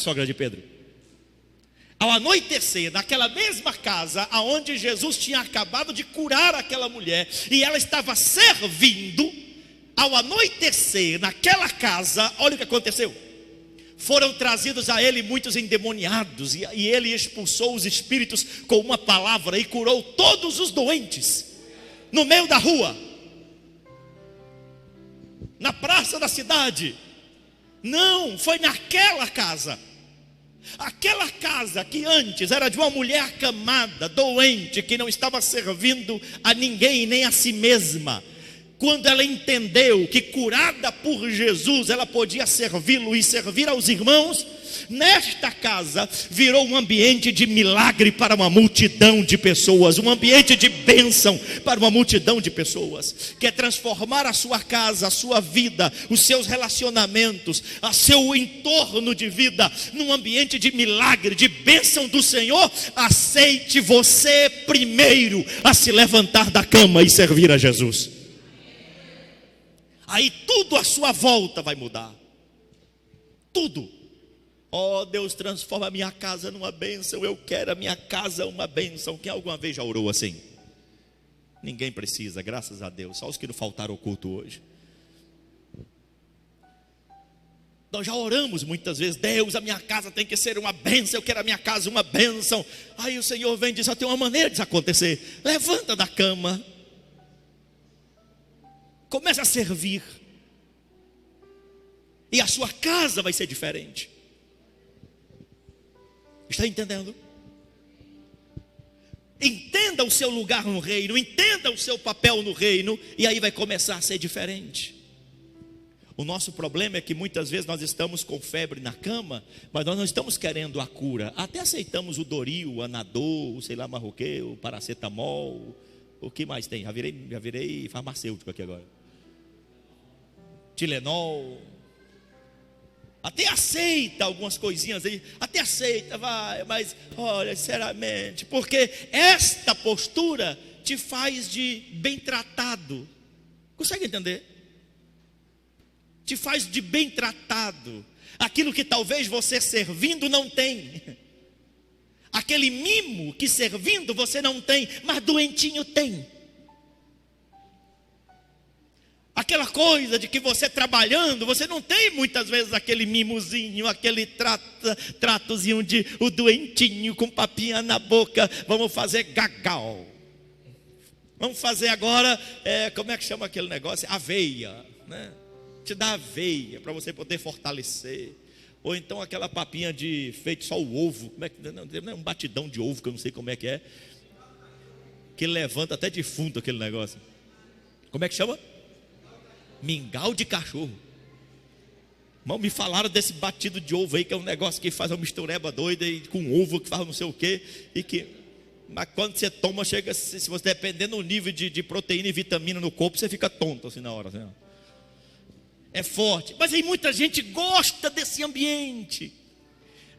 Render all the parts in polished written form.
Sogra de Pedro. Ao anoitecer, naquela mesma casa aonde Jesus tinha acabado de curar aquela mulher, e ela estava servindo, ao anoitecer naquela casa, olha o que aconteceu. Foram trazidos a ele muitos endemoniados, e ele expulsou os espíritos com uma palavra e curou todos os doentes, no meio da rua, na praça da cidade. Não, foi naquela casa. Aquela casa que antes era de uma mulher acamada, doente, que não estava servindo a ninguém nem a si mesma. Quando ela entendeu que curada por Jesus ela podia servi-lo e servir aos irmãos, nesta casa virou um ambiente de milagre para uma multidão de pessoas, um ambiente de bênção para uma multidão de pessoas. Quer transformar a sua casa, a sua vida, os seus relacionamentos, o seu entorno de vida num ambiente de milagre, de bênção do Senhor? Aceite você primeiro a se levantar da cama e servir a Jesus. Aí tudo à sua volta vai mudar. Tudo. Oh, Deus, transforma a minha casa numa bênção. Eu quero a minha casa uma bênção. Quem alguma vez já orou assim? Ninguém precisa, graças a Deus. Só os que não faltaram ao culto hoje. Nós já oramos muitas vezes: Deus, a minha casa tem que ser uma bênção. Eu quero a minha casa uma bênção. Aí o Senhor vem e diz: só tem uma maneira disso acontecer. Levanta da cama, comece a servir, e a sua casa vai ser diferente. Está entendendo? Entenda o seu lugar no reino, entenda o seu papel no reino, e aí vai começar a ser diferente. O nosso problema é que muitas vezes nós estamos com febre na cama, mas nós não estamos querendo a cura. Até aceitamos o Doril, o Anadol, o sei lá mais o que, o paracetamol, o que mais tem? Já virei farmacêutico aqui agora. Tilenol. Até aceita algumas coisinhas aí, até aceita, vai, mas olha, sinceramente, porque esta postura te faz de bem tratado. Consegue entender? Te faz de bem tratado. Aquilo que talvez você servindo não tem. Aquele mimo que servindo você não tem, mas doentinho tem. Aquela coisa de que você trabalhando, você não tem muitas vezes aquele mimozinho, aquele tratozinho de o doentinho com papinha na boca. Vamos fazer gagal. Vamos fazer agora, como é que chama aquele negócio? Aveia, né? Te dá aveia para você poder fortalecer. Ou então aquela papinha de feito só o ovo. Como é que, não é um batidão de ovo que eu não sei como é que é. Que levanta até defunto aquele negócio. Como é que chama? Mingau de cachorro. Irmão, me falaram desse batido de ovo aí, que é um negócio que faz uma mistureba doida e com ovo que faz não sei o que, e que, mas quando você toma, chega, se você dependendo do nível de proteína e vitamina no corpo, você fica tonto assim na hora, assim, ó. É forte. Mas aí muita gente gosta desse ambiente,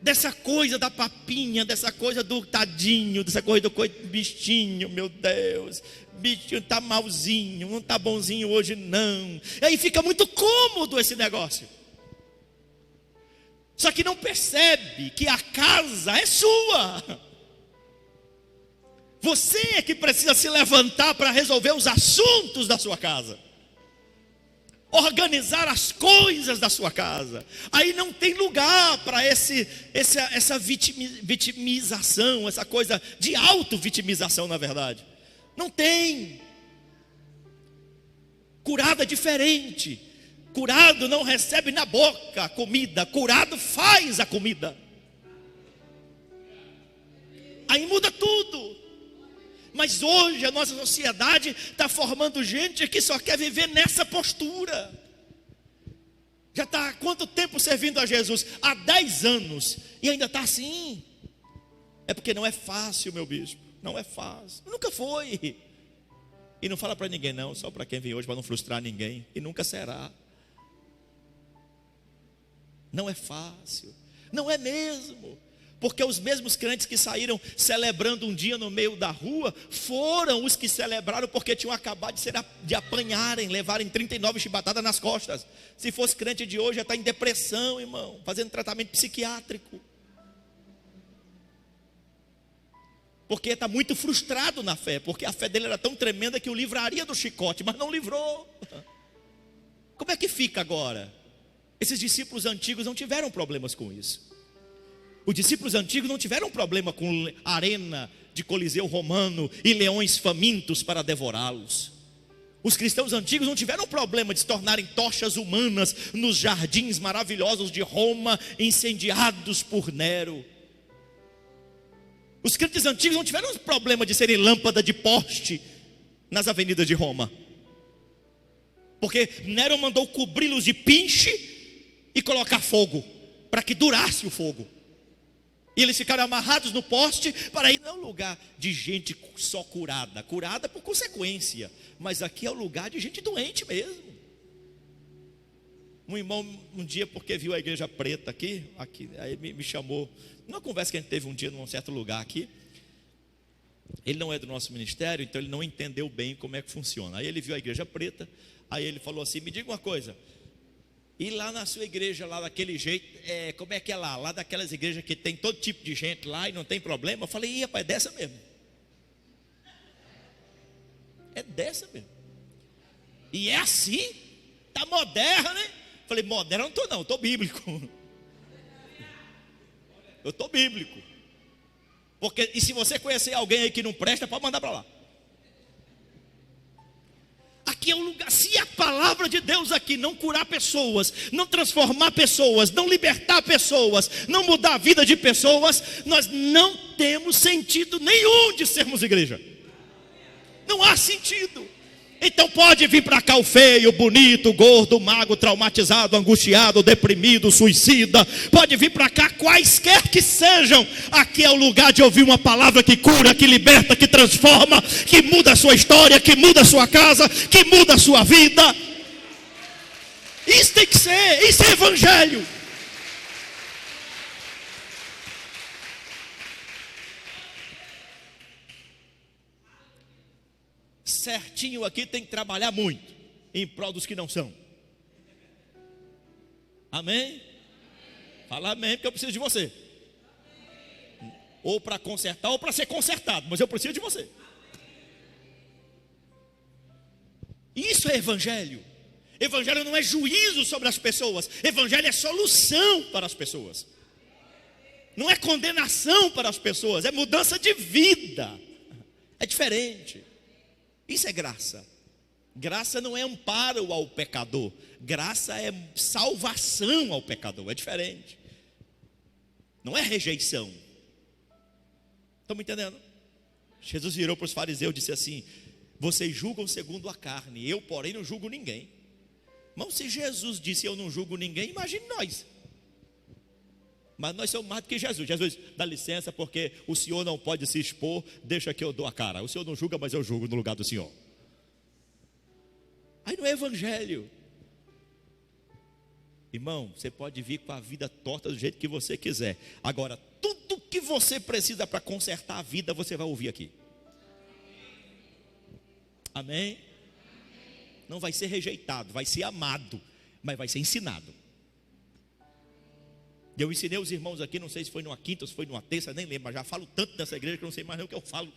dessa coisa da papinha, dessa coisa do tadinho, dessa coisa do bichinho, meu Deus, bichinho tá malzinho, não tá bonzinho hoje não. Aí fica muito cômodo esse negócio. Só que não percebe que a casa é sua. Você é que precisa se levantar para resolver os assuntos da sua casa, organizar as coisas da sua casa. Aí não tem lugar para essa vitimização, essa coisa de auto-vitimização, na verdade. Não tem. Curado é diferente. Curado não recebe na boca a comida, curado faz a comida. Aí muda tudo. Mas hoje a nossa sociedade está formando gente que só quer viver nessa postura. Já está há quanto tempo servindo a Jesus? Há 10 anos. E ainda está assim. É porque não é fácil, meu bispo. Não é fácil. Nunca foi. E não fala para ninguém não. Só para quem vem hoje, para não frustrar ninguém. E nunca será. Não é fácil. Não é mesmo. Porque os mesmos crentes que saíram celebrando um dia no meio da rua foram os que celebraram porque tinham acabado de apanharem, levarem 39 chibatadas nas costas. Se fosse crente de hoje, já está em depressão, irmão, fazendo tratamento psiquiátrico. Porque está muito frustrado na fé, porque a fé dele era tão tremenda que o livraria do chicote, mas não livrou. Como é que fica agora? Esses discípulos antigos não tiveram problemas com isso. Os discípulos antigos não tiveram problema com arena de Coliseu romano e leões famintos para devorá-los. Os cristãos antigos não tiveram problema de se tornarem tochas humanas nos jardins maravilhosos de Roma, incendiados por Nero. Os crentes antigos não tiveram problema de serem lâmpada de poste nas avenidas de Roma, porque Nero mandou cobri-los de pinche e colocar fogo, para que durasse o fogo. E eles ficaram amarrados no poste para ir. Não é um lugar de gente só curada, curada por consequência, mas aqui é o lugar de gente doente mesmo. Um irmão um dia, porque viu a igreja preta aqui aí me chamou, numa conversa que a gente teve um dia num certo lugar aqui. Ele não é do nosso ministério, então ele não entendeu bem como é que funciona. Aí ele viu a igreja preta, aí ele falou assim: me diga uma coisa, e lá na sua igreja, lá daquele jeito, como é que é lá? Lá daquelas igrejas que tem todo tipo de gente lá e não tem problema? Eu falei: ih, rapaz, é dessa mesmo. É dessa mesmo. E é assim? Tá moderna, né? Eu falei: moderna não estou não, estou bíblico. Eu estou bíblico. Porque, e se você conhecer alguém aí que não presta, pode mandar para lá. Aqui é um lugar, se a palavra de Deus aqui não curar pessoas, não transformar pessoas, não libertar pessoas, não mudar a vida de pessoas, nós não temos sentido nenhum de sermos igreja. Não há sentido. Então pode vir para cá o feio, o bonito, o gordo, o magro, o traumatizado, o angustiado, o deprimido, o suicida. Pode vir para cá quaisquer que sejam. Aqui é o lugar de ouvir uma palavra que cura, que liberta, que transforma, que muda a sua história, que muda a sua casa, que muda a sua vida. Isso tem que ser, isso é evangelho. Certinho aqui tem que trabalhar muito em prol dos que não são. Amém? Fala amém, porque eu preciso de você. Ou para consertar ou para ser consertado, mas eu preciso de você. Isso é evangelho. Evangelho não é juízo sobre as pessoas, evangelho é solução para as pessoas. Não é condenação para as pessoas, é mudança de vida. É diferente. Isso é graça. Graça não é amparo ao pecador, graça é salvação ao pecador, é diferente. Não é rejeição. Estão me entendendo? Jesus virou para os fariseus e disse assim: vocês julgam segundo a carne, eu porém não julgo ninguém. Mas se Jesus disse eu não julgo ninguém, imagine nós. Mas nós somos mais do que Jesus. Jesus, dá licença, porque o senhor não pode se expor, deixa que eu dou a cara. O senhor não julga, mas eu julgo no lugar do senhor. Aí não é evangelho. Irmão, você pode vir com a vida torta do jeito que você quiser. Agora, tudo que você precisa para consertar a vida, você vai ouvir aqui. Amém? Não vai ser rejeitado, vai ser amado, mas vai ser ensinado. Eu ensinei os irmãos aqui, não sei se foi numa quinta ou se foi numa terça, nem lembro, mas já falo tanto nessa igreja que eu não sei mais nem o que eu falo,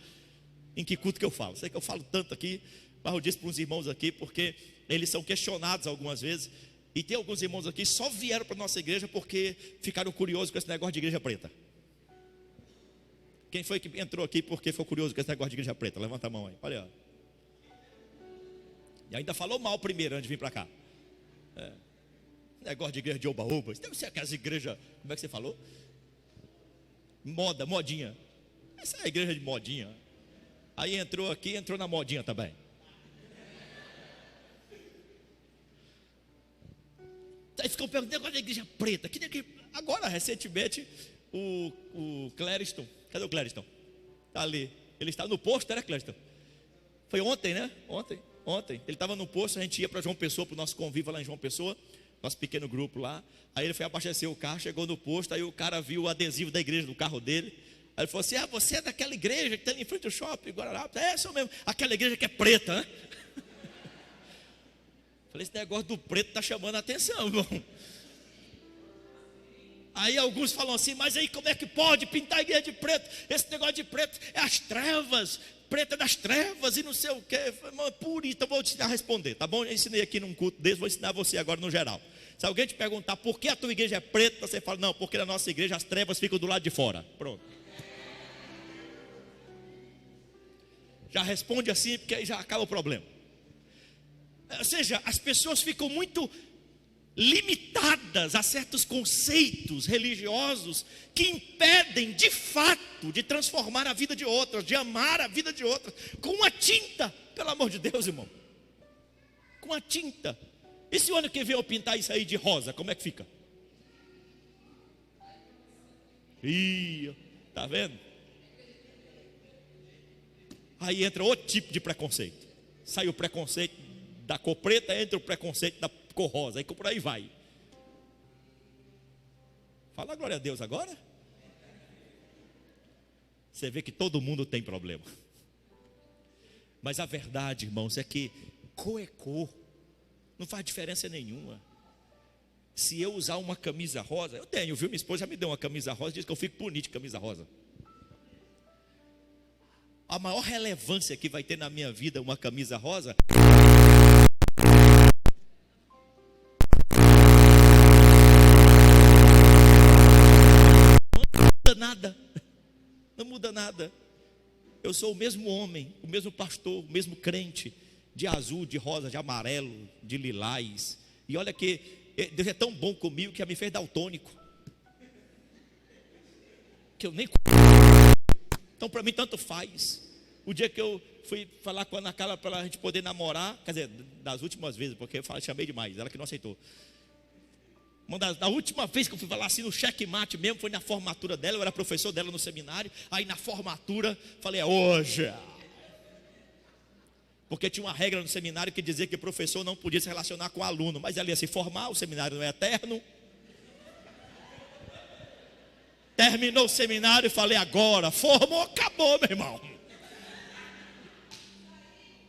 em que culto que eu falo. Sei que eu falo tanto aqui, mas eu disse para os irmãos aqui, porque eles são questionados algumas vezes. E tem alguns irmãos aqui que só vieram para a nossa igreja porque ficaram curiosos com esse negócio de igreja preta. Quem foi que entrou aqui porque foi curioso com esse negócio de igreja preta? Levanta a mão aí, olha. E ainda falou mal primeiro antes de vir para cá. Negócio de igreja de oba-oba. Isso deve ser aquelas igrejas, como é que você falou? Modinha. Essa é a igreja de modinha. Aí entrou aqui, entrou na modinha também. Aí ficam perguntando, negócio da igreja preta. Agora, recentemente, o Clériston, cadê o Clériston? Está ali. Ele está no posto, era Clériston? Foi ontem, né? Ontem. Ele estava no posto, a gente ia para João Pessoa, para o nosso convívio lá em João Pessoa. nosso pequeno grupo lá. Aí ele foi abastecer o carro, chegou no posto, aí o cara viu o adesivo da igreja no carro dele. Aí ele falou assim: você é daquela igreja que está ali em frente ao shopping, Guararapes? É, sou mesmo. Aquela igreja que é preta, né? Falei, esse negócio do preto está chamando a atenção, irmão. Aí alguns falam assim: mas aí como é que pode pintar a igreja de preto? Esse negócio de preto é as trevas, preta das trevas e não sei o que. Por isso, então vou te ensinar a responder, tá bom? Eu ensinei aqui num culto desse, vou ensinar você agora no geral. Se alguém te perguntar por que a tua igreja é preta, você fala: não, porque na nossa igreja as trevas ficam do lado de fora. Pronto. Já responde assim, porque aí já acaba o problema. Ou seja, as pessoas ficam muito limitadas a certos conceitos religiosos que impedem de fato de transformar a vida de outras, de amar a vida de outras, com uma tinta, pelo amor de Deus, irmão, com a tinta. E se o ano que vem eu pintar isso aí de rosa, como é que fica? Ih, tá vendo? Aí entra outro tipo de preconceito. Sai o preconceito da cor preta, entra o preconceito da cor rosa, aí por aí vai. Fala glória a Deus agora. Você vê que todo mundo tem problema. Mas a verdade, irmãos, é que cor é cor. Não faz diferença nenhuma. Se eu usar uma camisa rosa, eu tenho, viu? Minha esposa já me deu uma camisa rosa, diz que eu fico bonito de camisa rosa. A maior relevância que vai ter na minha vida uma camisa rosa não muda nada. Eu sou o mesmo homem, o mesmo pastor, o mesmo crente, de azul, de rosa, de amarelo, de lilás. E olha que Deus é tão bom comigo que já me fez daltônico, que eu nem... Então para mim tanto faz. O dia que eu fui falar com a Ana Carla para a gente poder namorar, quer dizer, das últimas vezes, porque eu chamei demais, ela que não aceitou. Da última vez que eu fui falar assim no checkmate mesmo, foi na formatura dela, eu era professor dela no seminário. Aí na formatura, falei: é hoje. Porque tinha uma regra no seminário que dizia que o professor não podia se relacionar com o aluno, mas ela ia se formar, o seminário não é eterno. Terminou o seminário e falei: agora, formou, acabou, meu irmão.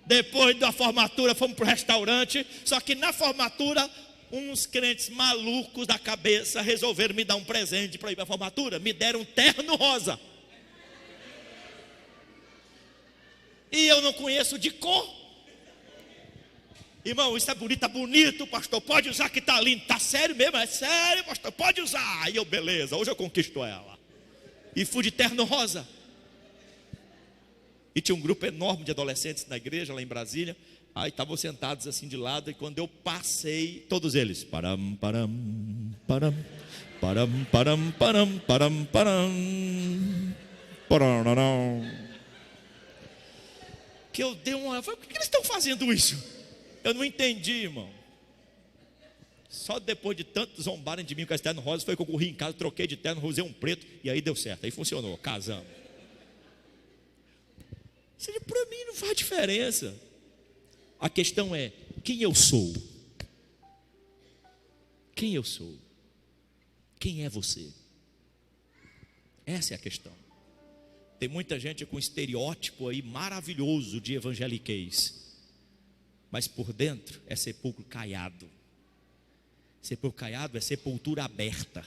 Depois da formatura fomos para o restaurante, só que na formatura uns crentes malucos da cabeça resolveram me dar um presente para ir para a formatura. Me deram um terno rosa. E eu não conheço de cor. Irmão, isso é bonito, tá bonito, pastor, pode usar que tá lindo. Tá sério mesmo? É sério, pastor, pode usar. Aí eu, beleza, hoje eu conquisto ela. E fui de terno rosa. E tinha um grupo enorme de adolescentes na igreja, lá em Brasília. Aí estavam sentados assim de lado. E quando eu passei, todos eles: param, param, param, param, param, param, param, param, param. Que eu dei uma... Por que eles estão fazendo isso? Eu não entendi, irmão. Só depois de tanto zombarem de mim com esse terno rosa, foi que eu corri em casa, troquei de terno, usei um preto, e aí deu certo, aí funcionou, casamos. Ou seja, para mim não faz diferença. A questão é: quem eu sou? Quem eu sou? Quem é você? Essa é a questão. Tem muita gente com estereótipo aí maravilhoso de evangeliquez, mas por dentro é sepulcro caiado. Sepulcro caiado é sepultura aberta.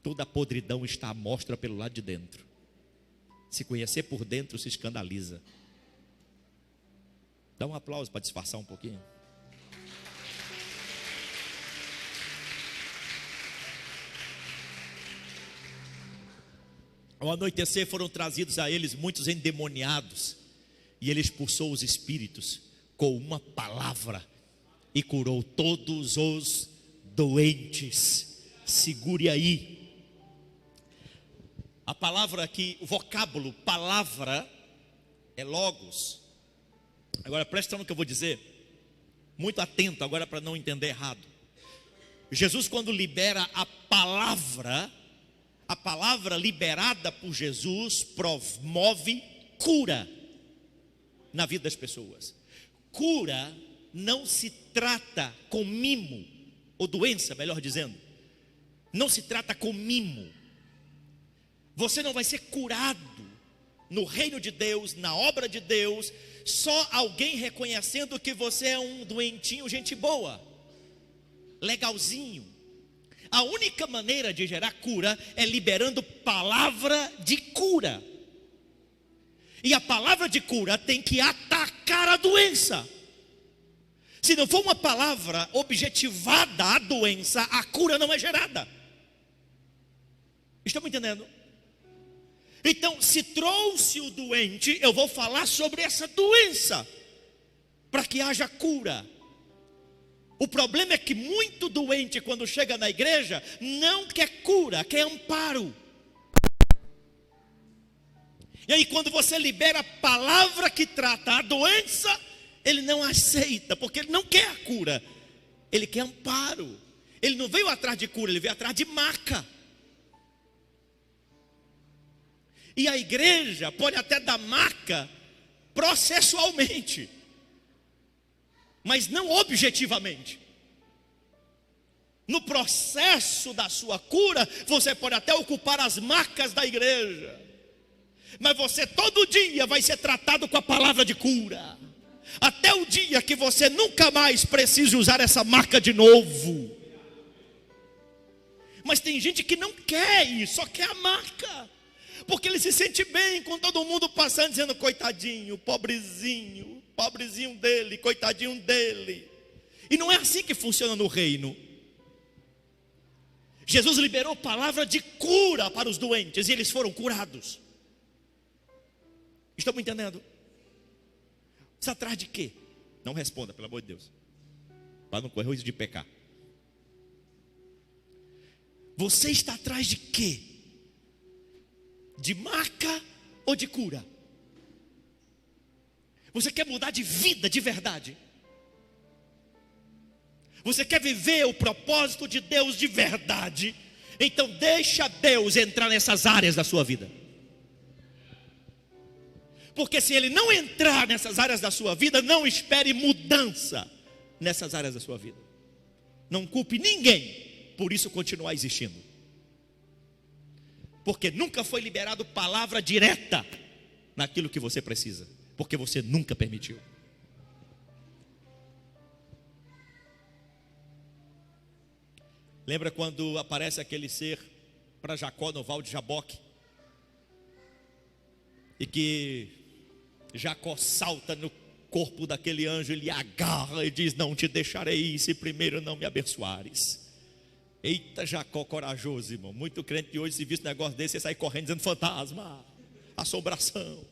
Toda a podridão está à mostra pelo lado de dentro. Se conhecer por dentro, se escandaliza. Dá um aplauso para disfarçar um pouquinho. Ao anoitecer foram trazidos a eles muitos endemoniados, e ele expulsou os espíritos com uma palavra e curou todos os doentes. Segure aí. A palavra aqui, o vocábulo palavra é logos. Agora presta atenção no que eu vou dizer, muito atento agora para não entender errado. Jesus, quando libera a palavra liberada por Jesus promove cura na vida das pessoas. Cura não se trata com mimo ou doença, melhor dizendo, não se trata com mimo. Você não vai ser curado no reino de Deus, na obra de Deus, só alguém reconhecendo que você é um doentinho, gente boa, legalzinho. A única maneira de gerar cura é liberando palavra de cura. E a palavra de cura tem que atacar a doença. Se não for uma palavra objetivada à doença, a cura não é gerada. Estão me entendendo? Então, se trouxe o doente, eu vou falar sobre essa doença, para que haja cura. O problema é que muito doente, quando chega na igreja, não quer cura, quer amparo. E aí, quando você libera a palavra que trata a doença, ele não aceita, porque ele não quer a cura, ele quer amparo. Ele não veio atrás de cura, ele veio atrás de maca. E a igreja pode até dar maca processualmente, mas não objetivamente. No processo da sua cura, você pode até ocupar as marcas da igreja, mas você todo dia vai ser tratado com a palavra de cura, até o dia que você nunca mais precise usar essa marca de novo. Mas tem gente que não quer isso, só quer a marca, porque ele se sente bem com todo mundo passando, dizendo: coitadinho, pobrezinho dele, coitadinho dele. E não é assim que funciona no reino. Jesus liberou palavra de cura para os doentes, e eles foram curados. Estão me entendendo? Você está atrás de quê? Não responda, pelo amor de Deus, para não correr o risco de pecar. Você está atrás de quê? De marca ou de cura? Você quer mudar de vida de verdade? Você quer viver o propósito de Deus de verdade? Então deixa Deus entrar nessas áreas da sua vida. Porque se Ele não entrar nessas áreas da sua vida, não espere mudança nessas áreas da sua vida. Não culpe ninguém por isso continuar existindo. Porque nunca foi liberado palavra direta naquilo que você precisa, porque você nunca permitiu. Lembra quando aparece aquele ser para Jacó no Val de Jaboque, e que Jacó salta no corpo daquele anjo, ele agarra e diz: não te deixarei se primeiro não me abençoares. Eita, Jacó corajoso, irmão. Muito crente de hoje, se visse um negócio desse, você sai correndo dizendo: fantasma, assombração.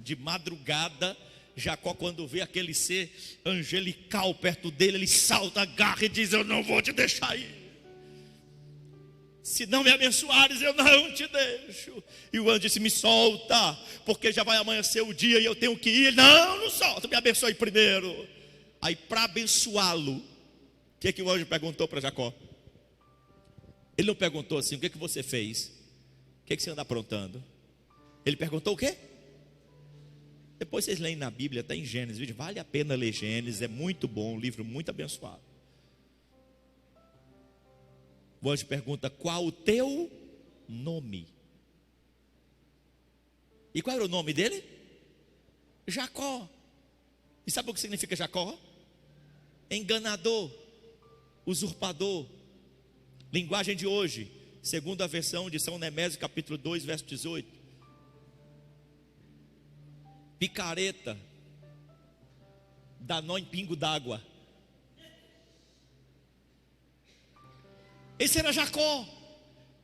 De madrugada, Jacó, quando vê aquele ser angelical perto dele, ele salta, agarra e diz: eu não vou te deixar ir. Se não me abençoares, eu não te deixo. E o anjo disse: me solta, porque já vai amanhecer o dia e eu tenho que ir. Não solta, me abençoe primeiro. Aí, para abençoá-lo, o que o anjo perguntou para Jacó? Ele não perguntou assim: o que você fez? O que você anda aprontando? Ele perguntou o quê? Depois vocês leem na Bíblia, está em Gênesis. Vale a pena ler Gênesis, é muito bom, um livro muito abençoado. O anjo pergunta: qual o teu nome? E qual era o nome dele? Jacó. E sabe o que significa Jacó? Enganador, usurpador. Linguagem de hoje, segundo a versão de São Nemésio, capítulo 2, verso 18. Picareta, dá nó em pingo d'água. Esse era Jacó.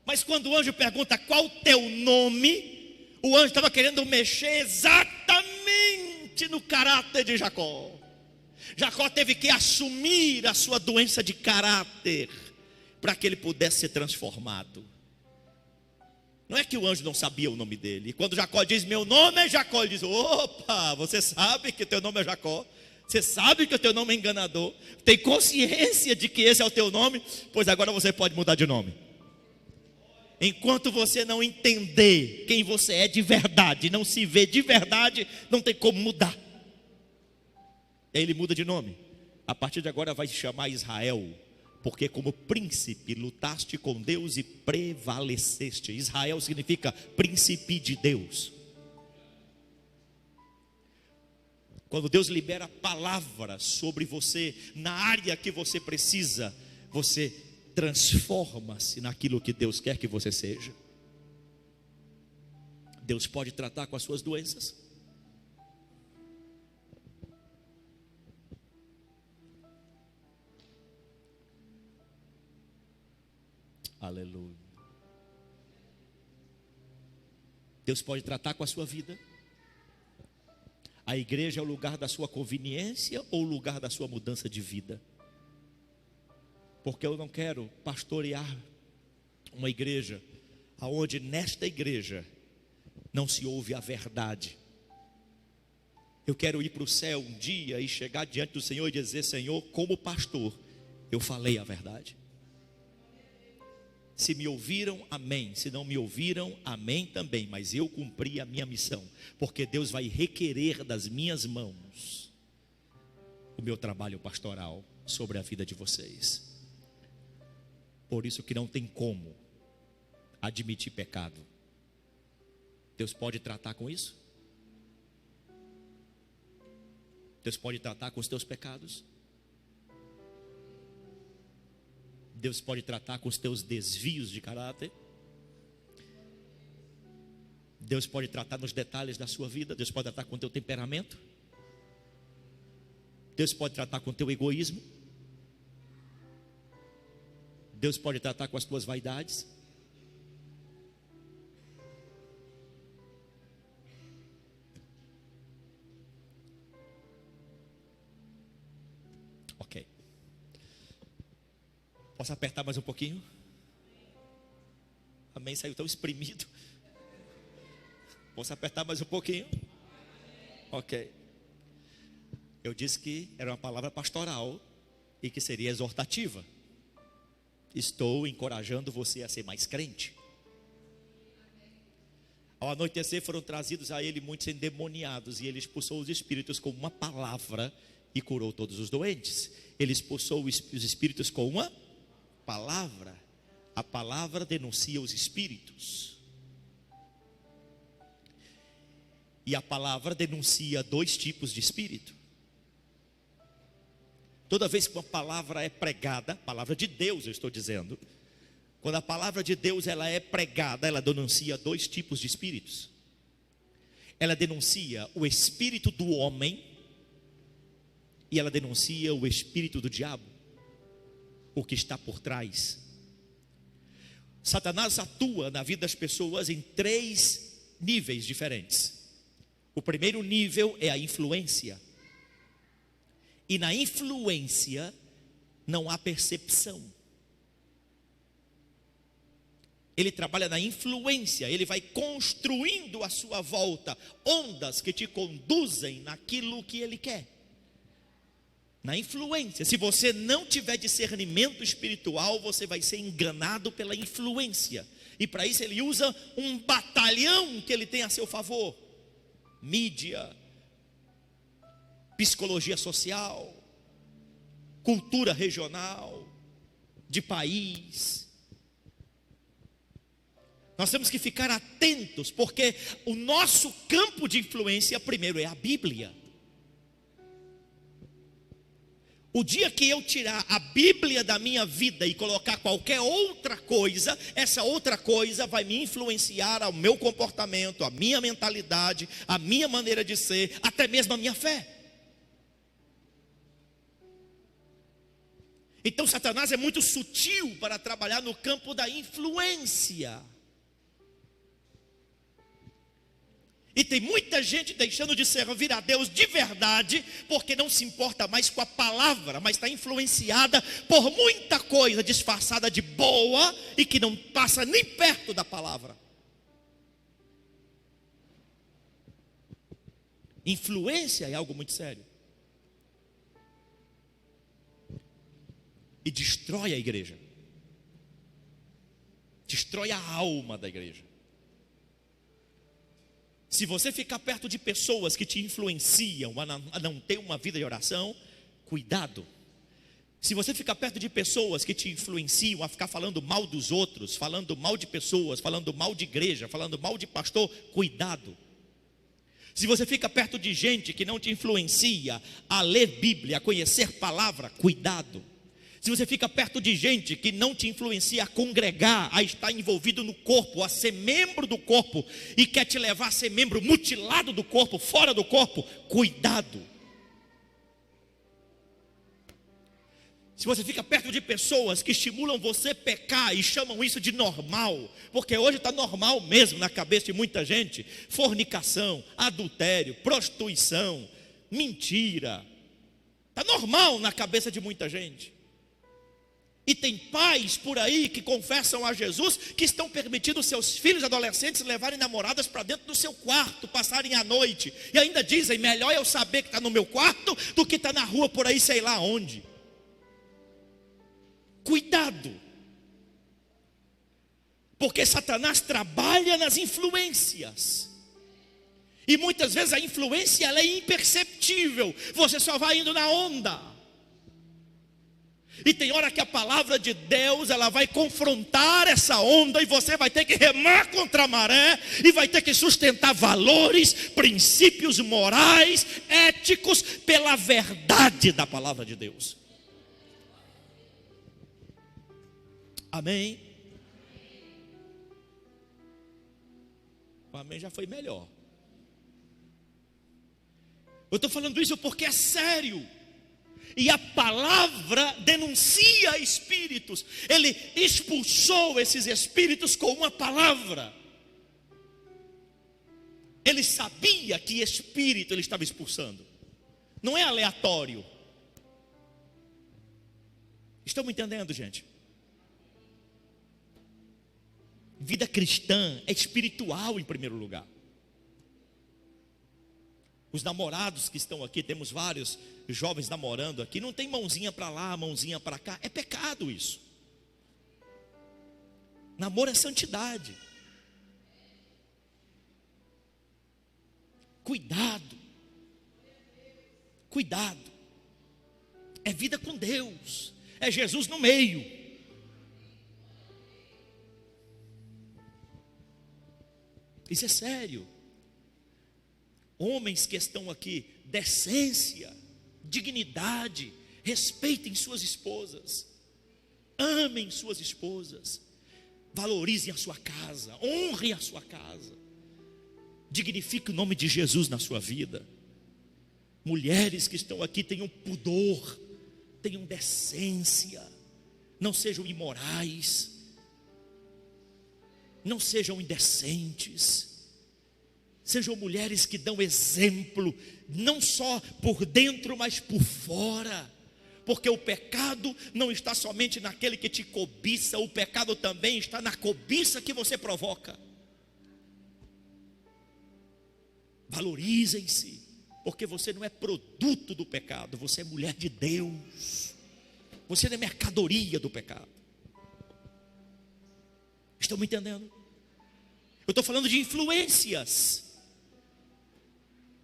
Mas quando o anjo pergunta: qual o teu nome? O anjo estava querendo mexer exatamente no caráter de Jacó. Jacó teve que assumir a sua doença de caráter para que ele pudesse ser transformado. Não é que o anjo não sabia o nome dele. E quando Jacó diz: meu nome é Jacó, ele diz: opa, você sabe que teu nome é Jacó? Você sabe que o teu nome é enganador? Tem consciência de que esse é o teu nome? Pois agora você pode mudar de nome. Enquanto você não entender quem você é de verdade, não se vê de verdade, não tem como mudar. Aí ele muda de nome. A partir de agora vai se chamar Israel, porque como príncipe lutaste com Deus e prevaleceste. Israel significa príncipe de Deus. Quando Deus libera a palavra sobre você, na área que você precisa, você transforma-se naquilo que Deus quer que você seja. Deus pode tratar com as suas doenças. Aleluia. Deus pode tratar com a sua vida. A igreja é o lugar da sua conveniência ou o lugar da sua mudança de vida? Porque eu não quero pastorear uma igreja aonde nesta igreja não se ouve a verdade. Eu quero ir para o céu um dia e chegar diante do Senhor e dizer: Senhor, como pastor, eu falei a verdade. Se me ouviram, amém. Se não me ouviram, amém também. Mas eu cumpri a minha missão, porque Deus vai requerer das minhas mãos o meu trabalho pastoral sobre a vida de vocês. Por isso que não tem como admitir pecado. Deus pode tratar com isso? Deus pode tratar com os teus pecados? Deus pode tratar com os teus desvios de caráter? Deus pode tratar nos detalhes da sua vida? Deus pode tratar com o teu temperamento? Deus pode tratar com o teu egoísmo? Deus pode tratar com as tuas vaidades? Ok. Posso apertar mais um pouquinho? Amém, saiu tão espremido. Posso apertar mais um pouquinho? Ok. Eu disse que era uma palavra pastoral e que seria exortativa. Estou encorajando você a ser mais crente. Ao anoitecer foram trazidos a ele muitos endemoniados, e ele expulsou os espíritos com uma palavra e curou todos os doentes. Ele expulsou os espíritos com uma palavra. A palavra denuncia os espíritos. E a palavra denuncia dois tipos de espírito. Toda vez que uma palavra é pregada, palavra de Deus eu estou dizendo, quando a palavra de Deus ela é pregada, ela denuncia dois tipos de espíritos. Ela denuncia o espírito do homem e ela denuncia o espírito do diabo, o que está por trás. Satanás atua na vida das pessoas em 3 níveis diferentes. O primeiro nível é a influência. E na influência não há percepção. Ele trabalha na influência, ele vai construindo à sua volta ondas que te conduzem naquilo que ele quer. Na influência, se você não tiver discernimento espiritual, você vai ser enganado pela influência. E para isso ele usa um batalhão que ele tem a seu favor: mídia, psicologia social, cultura regional, de país. Nós temos que ficar atentos, porque o nosso campo de influência primeiro é a Bíblia. O dia que eu tirar a Bíblia da minha vida e colocar qualquer outra coisa, essa outra coisa vai me influenciar ao meu comportamento, a minha mentalidade, a minha maneira de ser, até mesmo a minha fé. Então Satanás é muito sutil para trabalhar no campo da influência. E tem muita gente deixando de servir a Deus de verdade, porque não se importa mais com a palavra, mas está influenciada por muita coisa disfarçada de boa e que não passa nem perto da palavra. Influência é algo muito sério. E destrói a igreja. Destrói a alma da igreja. Se você ficar perto de pessoas que te influenciam a não ter uma vida de oração, cuidado. Se você fica perto de pessoas que te influenciam a ficar falando mal dos outros, falando mal de pessoas, falando mal de igreja, falando mal de pastor, cuidado. Se você fica perto de gente que não te influencia a ler Bíblia, a conhecer palavra, cuidado. Se você fica perto de gente que não te influencia a congregar, a estar envolvido no corpo, a ser membro do corpo e quer te levar a ser membro mutilado do corpo, fora do corpo, cuidado. Se você fica perto de pessoas que estimulam você a pecar e chamam isso de normal, porque hoje está normal mesmo na cabeça de muita gente, fornicação, adultério, prostituição, mentira, está normal na cabeça de muita gente. E tem pais por aí que confessam a Jesus, que estão permitindo seus filhos adolescentes levarem namoradas para dentro do seu quarto, passarem a noite, e ainda dizem, melhor eu saber que está no meu quarto, do que está na rua por aí sei lá onde. Cuidado, porque Satanás trabalha nas influências, e muitas vezes a influência ela é imperceptível, você só vai indo na onda, e tem hora que a palavra de Deus ela vai confrontar essa onda, e você vai ter que remar contra a maré, e vai ter que sustentar valores, princípios morais, éticos, pela verdade da palavra de Deus. Amém? O amém já foi melhor. Eu estou falando isso porque é sério. E a palavra denuncia espíritos. Ele expulsou esses espíritos com uma palavra. Ele sabia que espírito ele estava expulsando. Não é aleatório. Estão me entendendo, gente? Vida cristã é espiritual em primeiro lugar. Os namorados que estão aqui, temos vários jovens namorando aqui, não tem mãozinha para lá, mãozinha para cá, é pecado isso. Namoro é santidade. Cuidado. Cuidado. É vida com Deus. É Jesus no meio. Isso é sério. Homens que estão aqui, decência, dignidade, respeitem suas esposas, amem suas esposas, valorizem a sua casa, honrem a sua casa, dignifique o nome de Jesus na sua vida. Mulheres que estão aqui, tenham pudor, tenham decência, não sejam imorais, não sejam indecentes, sejam mulheres que dão exemplo, não só por dentro, mas por fora, porque o pecado não está somente naquele que te cobiça, o pecado também está na cobiça que você provoca. Valorizem-se, porque você não é produto do pecado, você é mulher de Deus, você não é mercadoria do pecado. Estão me entendendo? Eu estou falando de influências.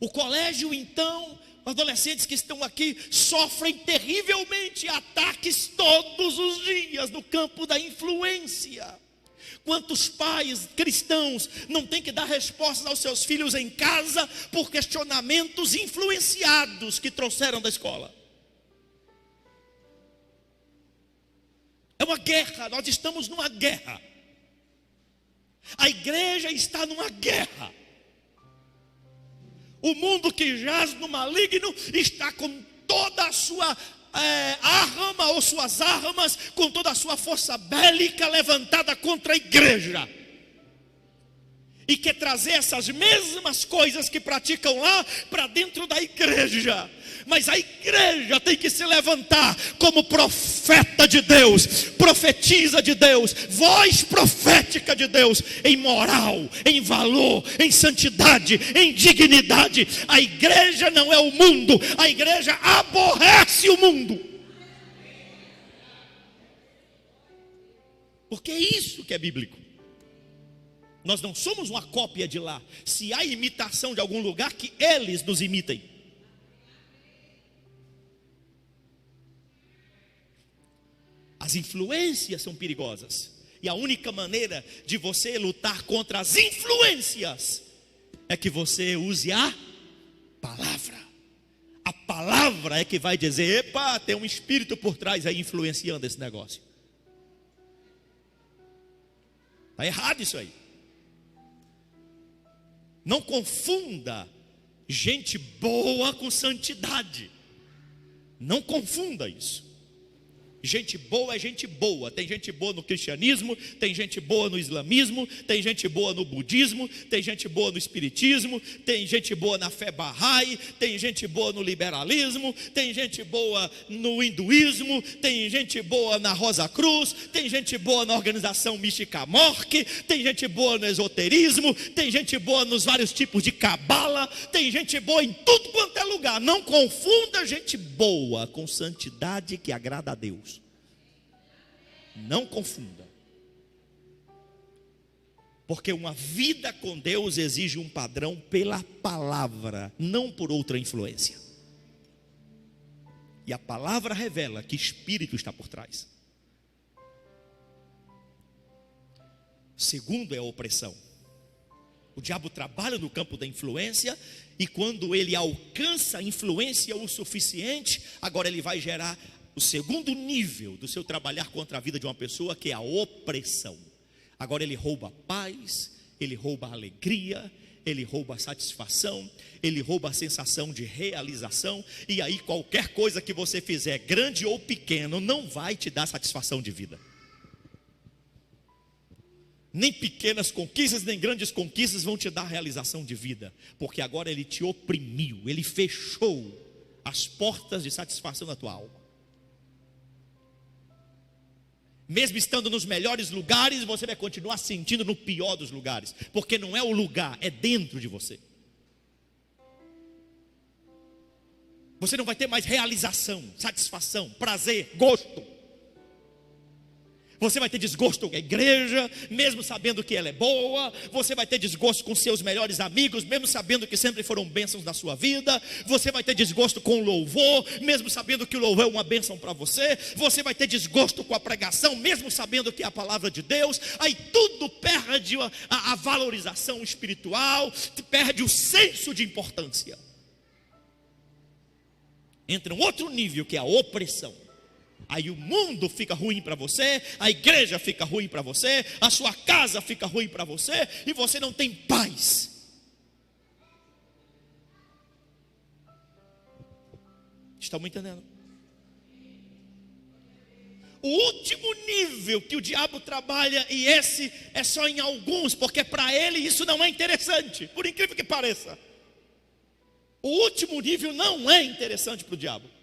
O colégio então, adolescentes que estão aqui sofrem terrivelmente ataques todos os dias no campo da influência. Quantos pais cristãos não têm que dar respostas aos seus filhos em casa por questionamentos influenciados que trouxeram da escola? É uma guerra, nós estamos numa guerra. A igreja está numa guerra. O mundo que jaz no maligno está com toda a sua arma ou suas armas, com toda a sua força bélica levantada contra a igreja. E quer trazer essas mesmas coisas que praticam lá para dentro da igreja. Mas a igreja tem que se levantar como profeta de Deus, profetiza de Deus, voz profética de Deus, em moral, em valor, em santidade, em dignidade. A igreja não é o mundo, a igreja aborrece o mundo. Porque é isso que é bíblico. Nós não somos uma cópia de lá. Se há imitação de algum lugar, que eles nos imitem. As influências são perigosas. E a única maneira de você lutar contra as influências é que você use a palavra. A palavra é que vai dizer: epa, tem um espírito por trás aí influenciando esse negócio. Está errado isso aí. Não confunda gente boa com santidade. Não confunda isso. Gente boa é gente boa. Tem gente boa no cristianismo, tem gente boa no islamismo, tem gente boa no budismo, tem gente boa no espiritismo, tem gente boa na fé Bahá'í, tem gente boa no liberalismo, tem gente boa no hinduísmo, tem gente boa na Rosa Cruz, tem gente boa na organização mística Morque, tem gente boa no esoterismo, tem gente boa nos vários tipos de cabala, tem gente boa em tudo quanto é lugar. Não confunda gente boa com santidade que agrada a Deus. Não confunda. Porque uma vida com Deus exige um padrão pela palavra, não por outra influência. E a palavra revela que espírito está por trás. Segundo é a opressão. O diabo trabalha no campo da influência, e quando ele alcança a influência o suficiente, agora ele vai gerar o segundo nível do seu trabalhar contra a vida de uma pessoa, que é a opressão. Agora ele rouba a paz, ele rouba a alegria, ele rouba a satisfação, ele rouba a sensação de realização. E aí qualquer coisa que você fizer, grande ou pequeno, não vai te dar satisfação de vida. Nem pequenas conquistas, nem grandes conquistas vão te dar realização de vida. Porque agora ele te oprimiu, ele fechou as portas de satisfação da tua alma. Mesmo estando nos melhores lugares, você vai continuar sentindo no pior dos lugares. Porque não é o lugar, é dentro de você. Você não vai ter mais realização, satisfação, prazer, gosto. Você vai ter desgosto com a igreja, mesmo sabendo que ela é boa. Você vai ter desgosto com seus melhores amigos, mesmo sabendo que sempre foram bênçãos na sua vida. Você vai ter desgosto com o louvor, mesmo sabendo que o louvor é uma bênção para você. Você vai ter desgosto com a pregação, mesmo sabendo que é a palavra de Deus. Aí tudo perde a valorização espiritual, perde o senso de importância. Entra um outro nível, que é a opressão. Aí o mundo fica ruim para você, a igreja fica ruim para você, a sua casa fica ruim para você, e você não tem paz. Estão me entendendo? O último nível que o diabo trabalha, e esse é só em alguns, porque para ele isso não é interessante, por incrível que pareça. O último nível não é interessante para o diabo,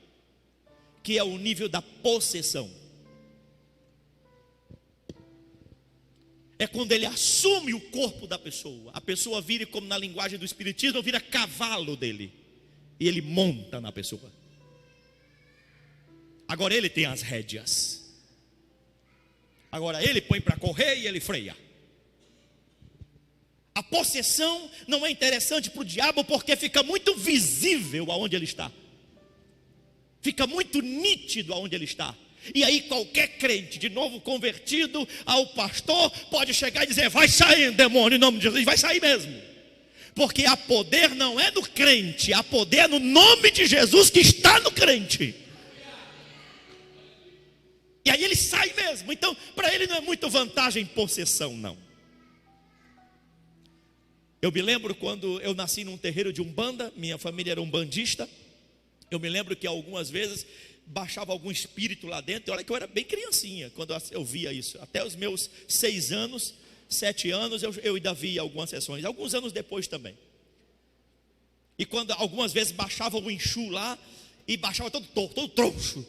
que é o nível da possessão. É quando ele assume o corpo da pessoa. A pessoa vira, como na linguagem do espiritismo, vira cavalo dele, e ele monta na pessoa. Agora ele tem as rédeas. Agora ele põe para correr e ele freia. A possessão não é interessante para o diabo, porque fica muito visível aonde ele está. Fica muito nítido aonde ele está. E aí qualquer crente, de novo convertido ao pastor, pode chegar e dizer: vai sair, demônio, em nome de Jesus. Vai sair mesmo. Porque há poder não é no crente, há poder no nome de Jesus que está no crente. E aí ele sai mesmo. Então para ele não é muito vantagem possessão, não. Eu me lembro quando eu nasci num terreiro de umbanda. Minha família era umbandista. Eu me lembro que algumas vezes baixava algum espírito lá dentro. Olha que eu era bem criancinha quando eu via isso. Até os meus 6 anos, 7 anos, eu ainda via algumas sessões. Alguns anos depois também. E quando algumas vezes baixava o Exu lá, e baixava todo torto, todo troncho.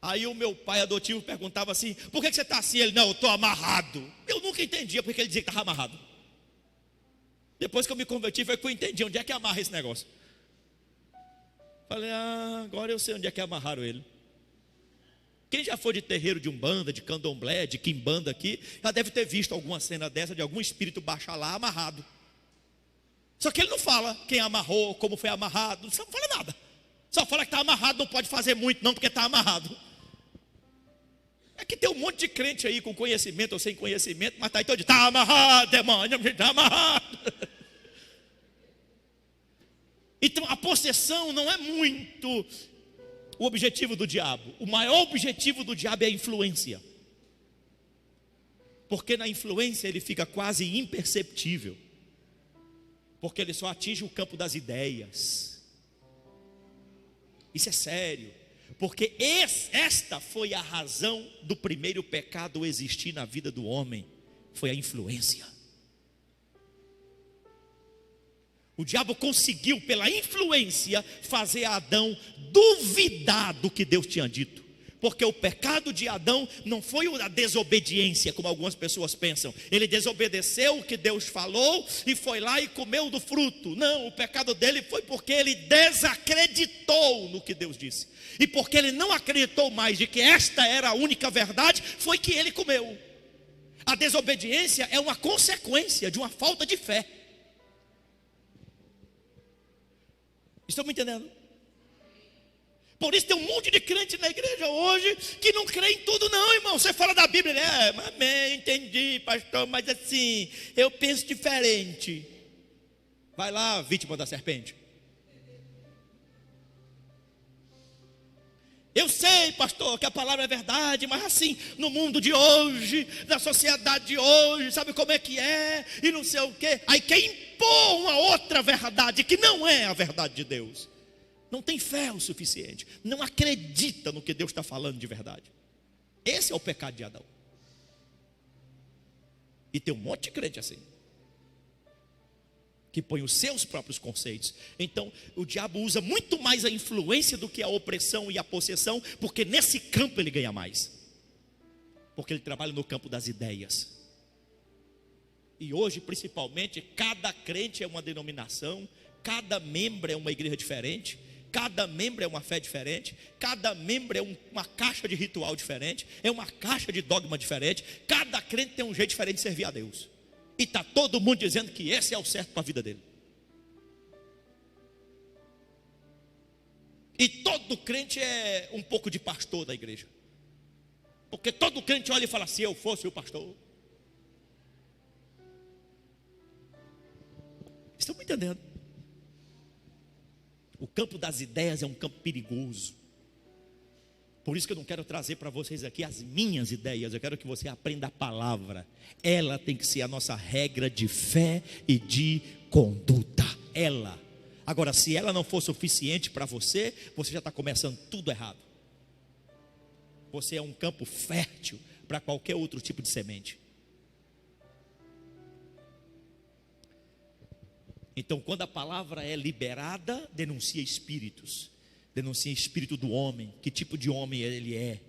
Aí o meu pai adotivo perguntava assim: por que você está assim? Ele: não, eu estou amarrado. Eu nunca entendia porque ele dizia que estava amarrado. Depois que eu me converti, foi que eu entendi onde é que amarra esse negócio. Falei: agora eu sei onde é que amarraram ele. Quem já foi de terreiro de umbanda, de candomblé, de quimbanda aqui, já deve ter visto alguma cena dessa, de algum espírito baixar lá amarrado. Só que ele não fala quem amarrou, como foi amarrado, não fala nada. Só fala que está amarrado, não pode fazer muito não, porque está amarrado. É que tem um monte de crente aí com conhecimento ou sem conhecimento, mas está aí todo dia, está amarrado, demônio, está amarrado. Então a possessão não é muito o objetivo do diabo. O maior objetivo do diabo é a influência. Porque na influência ele fica quase imperceptível. Porque ele só atinge o campo das ideias. Isso é sério. Porque esta foi a razão do primeiro pecado existir na vida do homem. Foi a influência. O diabo conseguiu, pela influência, fazer Adão duvidar do que Deus tinha dito. Porque o pecado de Adão não foi a desobediência, como algumas pessoas pensam. Ele desobedeceu o que Deus falou e foi lá e comeu do fruto. Não, o pecado dele foi porque ele desacreditou no que Deus disse. E porque ele não acreditou mais de que esta era a única verdade, foi que ele comeu. A desobediência é uma consequência de uma falta de fé. Estão me entendendo? Por isso tem um monte de crente na igreja hoje que não crê em tudo não, irmão. Você fala da Bíblia, né? Amém, entendi, pastor, mas assim, eu penso diferente. Vai lá, vítima da serpente. Eu sei, pastor, que a palavra é verdade, mas assim, no mundo de hoje, na sociedade de hoje, sabe como é que é? E não sei o quê. Aí quer impor uma outra verdade que não é a verdade de Deus. Não tem fé o suficiente. Não acredita no que Deus está falando de verdade. Esse é o pecado de Adão. E tem um monte de crente assim, que põe os seus próprios conceitos. Então o diabo usa muito mais a influência do que a opressão e a possessão, porque nesse campo ele ganha mais. Porque ele trabalha no campo das ideias. E hoje principalmente, cada crente é uma denominação, cada membro é uma igreja diferente, cada membro é uma fé diferente, cada membro é uma caixa de ritual diferente, é uma caixa de dogma diferente, cada crente tem um jeito diferente de servir a Deus. E está todo mundo dizendo que esse é o certo para a vida dele. E todo crente é um pouco de pastor da igreja. Porque todo crente olha e fala, se eu fosse o pastor. Estão me entendendo? O campo das ideias é um campo perigoso. Por isso que eu não quero trazer para vocês aqui as minhas ideias. Eu quero que você aprenda a palavra. Ela tem que ser a nossa regra de fé e de conduta. Ela. Agora, se ela não for suficiente para você, você já está começando tudo errado. Você é um campo fértil para qualquer outro tipo de semente. Então, quando a palavra é liberada, denuncia espíritos. Denuncia espírito do homem, que tipo de homem ele é.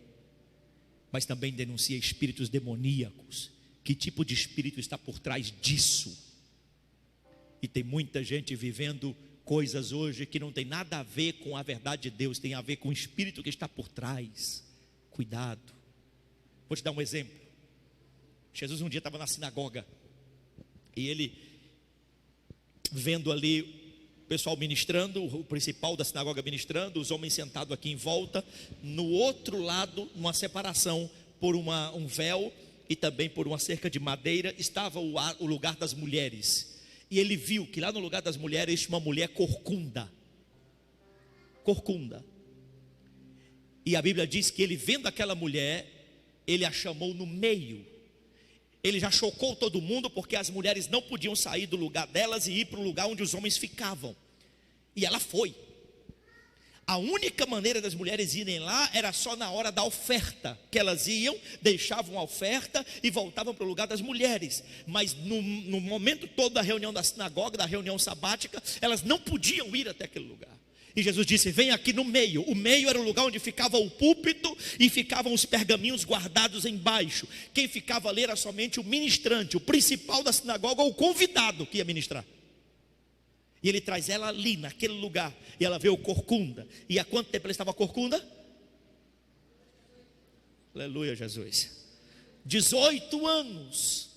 Mas também denuncia espíritos demoníacos. Que tipo de espírito está por trás disso? E tem muita gente vivendo coisas hoje que não tem nada a ver com a verdade de Deus, tem a ver com o espírito que está por trás. Cuidado. Vou te dar um exemplo. Jesus um dia estava na sinagoga e ele, vendo ali o pessoal ministrando, o principal da sinagoga ministrando, os homens sentados aqui em volta, no outro lado, numa separação por um véu e também por uma cerca de madeira, estava o lugar das mulheres. E ele viu que lá no lugar das mulheres tinha uma mulher corcunda. Corcunda. E a Bíblia diz que ele, vendo aquela mulher, ele a chamou no meio. Ele já chocou todo mundo, porque as mulheres não podiam sair do lugar delas e ir para o lugar onde os homens ficavam. E ela foi. A única maneira das mulheres irem lá era só na hora da oferta, que elas iam, deixavam a oferta e voltavam para o lugar das mulheres. Mas no momento todo da reunião da sinagoga, da reunião sabática, elas não podiam ir até aquele lugar. E Jesus disse, vem aqui no meio. O meio era o lugar onde ficava o púlpito e ficavam os pergaminhos guardados embaixo. Quem ficava ali era somente o ministrante, o principal da sinagoga, ou o convidado que ia ministrar. E ele traz ela ali, naquele lugar. E ela vê o corcunda. E há quanto tempo ela estava corcunda? Aleluia, Jesus. 18 anos.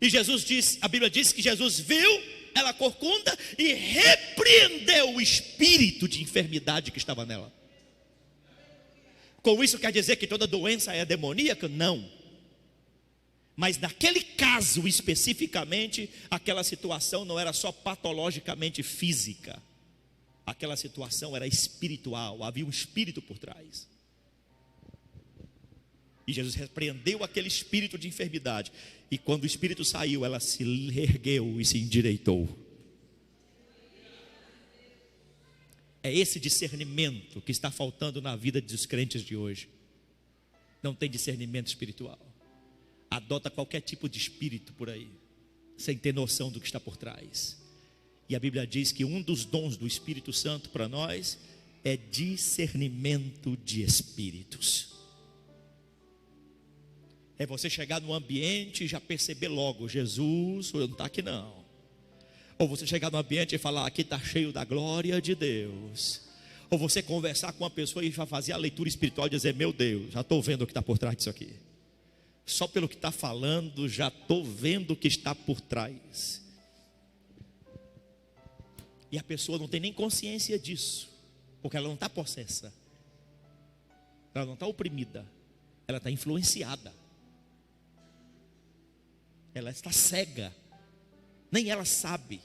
E Jesus diz, a Bíblia diz que Jesus viu ela corcunda e repreendeu o espírito de enfermidade que estava nela. Com isso quer dizer que toda doença é demoníaca? Não. Mas naquele caso especificamente, aquela situação não era só patologicamente física. Aquela situação era espiritual, havia um espírito por trás. E Jesus repreendeu aquele espírito de enfermidade. E quando o espírito saiu, ela se ergueu e se endireitou. É esse discernimento que está faltando na vida dos crentes de hoje. Não tem discernimento espiritual. Adota qualquer tipo de espírito por aí, sem ter noção do que está por trás. E a Bíblia diz que um dos dons do Espírito Santo para nós é discernimento de espíritos. É você chegar no ambiente e já perceber logo: Jesus, não está aqui não. Ou você chegar no ambiente e falar: aqui está cheio da glória de Deus. Ou você conversar com uma pessoa e já fazer a leitura espiritual e dizer: meu Deus, já estou vendo o que está por trás disso aqui. Só pelo que está falando, já estou vendo o que está por trás. E a pessoa não tem nem consciência disso, porque ela não está possessa, ela não está oprimida, ela está influenciada, ela está cega, nem ela sabe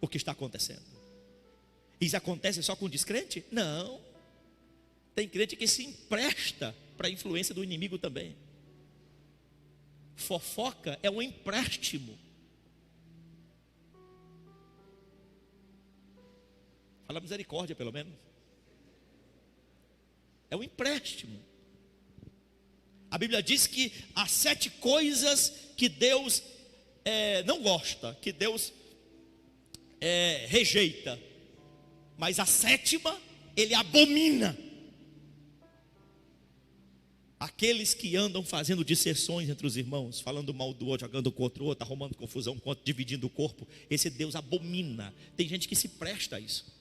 o que está acontecendo. Isso acontece só com descrente? Não, tem crente que se empresta para a influência do inimigo também. Fofoca é um empréstimo. Fala misericórdia, pelo menos. É um empréstimo. A Bíblia diz que há 7 coisas que Deus não gosta, que Deus rejeita, mas a 7ª Ele abomina. Aqueles que andam fazendo dissensões entre os irmãos, falando mal do outro, jogando contra o outro, arrumando confusão com o outro, dividindo o corpo, esse Deus abomina. Tem gente que se presta a isso.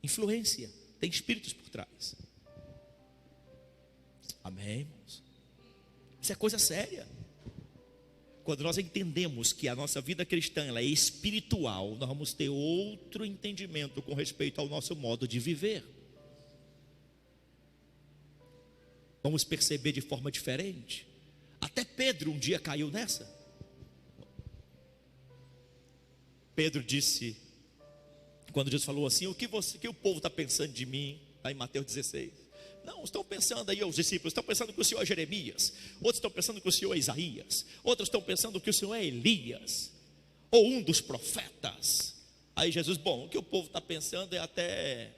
Influência, tem espíritos por trás. Amém, irmãos? Isso é coisa séria. Quando nós entendemos que a nossa vida cristã ela é espiritual, nós vamos ter outro entendimento com respeito ao nosso modo de viver. Vamos perceber de forma diferente. Até Pedro um dia caiu nessa. Pedro disse, quando Jesus falou assim: o que o povo está pensando de mim? Lá em Mateus 16. Não, estão pensando aí, os discípulos estão pensando que o Senhor é Jeremias, outros estão pensando que o Senhor é Isaías, outros estão pensando que o Senhor é Elias, ou um dos profetas. Aí Jesus: bom, o que o povo está pensando é até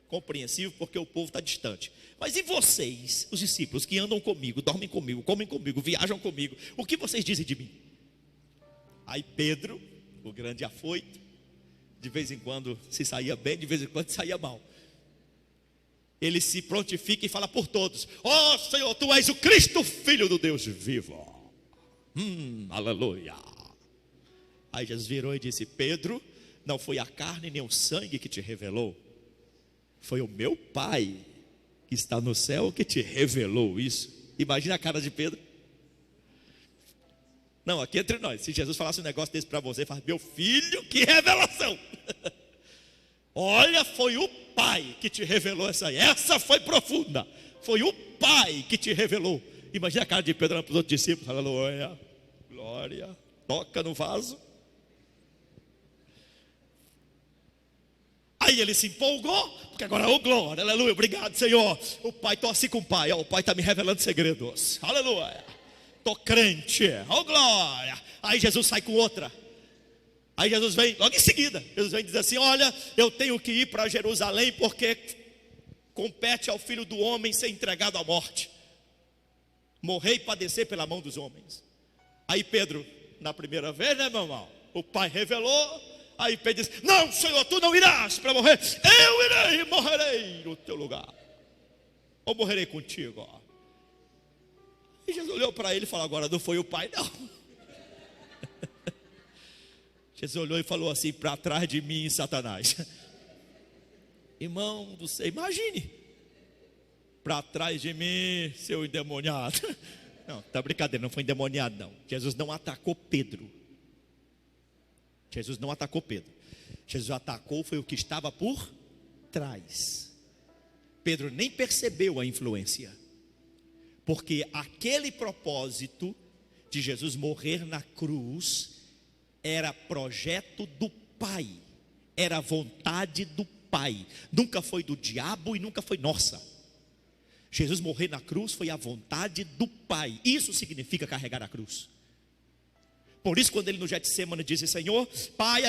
compreensível, porque o povo está distante. Mas e vocês, os discípulos que andam comigo, dormem comigo, comem comigo, viajam comigo, o que vocês dizem de mim? Aí Pedro, o grande afoito, de vez em quando se saía bem, de vez em quando saía mal. Ele se prontifica e fala por todos: ó Senhor, tu és o Cristo, Filho do Deus vivo. Aleluia. Aí Jesus virou e disse: Pedro, não foi a carne nem o sangue que te revelou, foi o meu Pai que está no céu que te revelou isso. Imagina a cara de Pedro. Não, aqui entre nós, se Jesus falasse um negócio desse para você, fala: meu filho, que revelação. Olha, foi o Pai que te revelou essa aí. Essa foi profunda. Foi o Pai que te revelou. Imagina a cara de Pedro para os outros discípulos. Aleluia, glória. Toca no vaso. Aí ele se empolgou, porque agora, oh glória, aleluia, obrigado Senhor. O Pai, estou assim com o Pai, o Pai está me revelando segredos, aleluia. Estou crente, oh glória. Aí Jesus sai com outra. Aí Jesus vem, logo em seguida, Jesus vem e diz assim: olha, eu tenho que ir para Jerusalém, porque compete ao Filho do Homem ser entregado à morte, morrer e padecer pela mão dos homens. Aí Pedro, na primeira vez, né meu irmão, o Pai revelou. Aí Pedro diz: não Senhor, tu não irás para morrer, eu irei e morrerei no teu lugar, ou morrerei contigo. E Jesus olhou para ele e falou: agora não foi o Pai não. Jesus olhou e falou assim: para trás de mim, Satanás. Irmão do céu, imagine: para trás de mim, seu endemoniado. Não, tá brincadeira, não foi endemoniado não. Jesus não atacou Pedro. Jesus não atacou Pedro. Jesus atacou foi o que estava por trás. Pedro nem percebeu a influência, porque aquele propósito de Jesus morrer na cruz era projeto do Pai, era vontade do Pai, nunca foi do diabo e nunca foi nossa. Jesus morrer na cruz foi a vontade do Pai. Isso significa carregar a cruz. Por isso, quando ele no Getsemane disse: Senhor, Pai,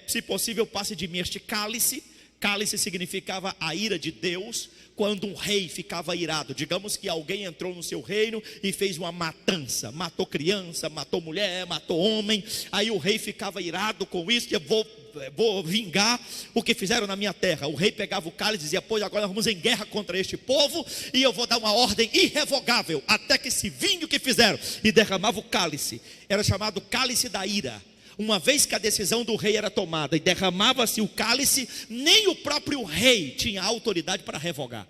se possível passe de mim este cálice. Cálice significava a ira de Deus. Quando um rei ficava irado, digamos que alguém entrou no seu reino e fez uma matança, matou criança, matou mulher, matou homem, aí o rei ficava irado com isso, eu vou vingar o que fizeram na minha terra. O rei pegava o cálice e dizia: pois agora nós vamos em guerra contra este povo, e eu vou dar uma ordem irrevogável, até que se vingue o que fizeram, e derramava o cálice. Era chamado cálice da ira. Uma vez que a decisão do rei era tomada e derramava-se o cálice, nem o próprio rei tinha autoridade para revogar.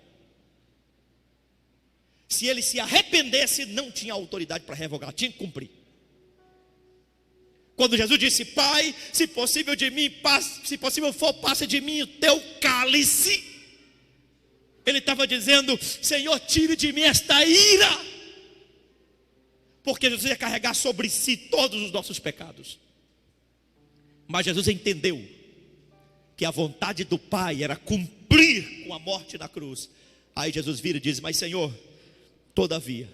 Se ele se arrependesse, não tinha autoridade para revogar, tinha que cumprir. Quando Jesus disse: Pai, se possível de mim, se possível for, passe de mim o teu cálice, ele estava dizendo: Senhor, tire de mim esta ira, porque Jesus ia carregar sobre si todos os nossos pecados. Mas Jesus entendeu que a vontade do Pai era cumprir com a morte na cruz. Aí Jesus vira e diz: mas Senhor, todavia,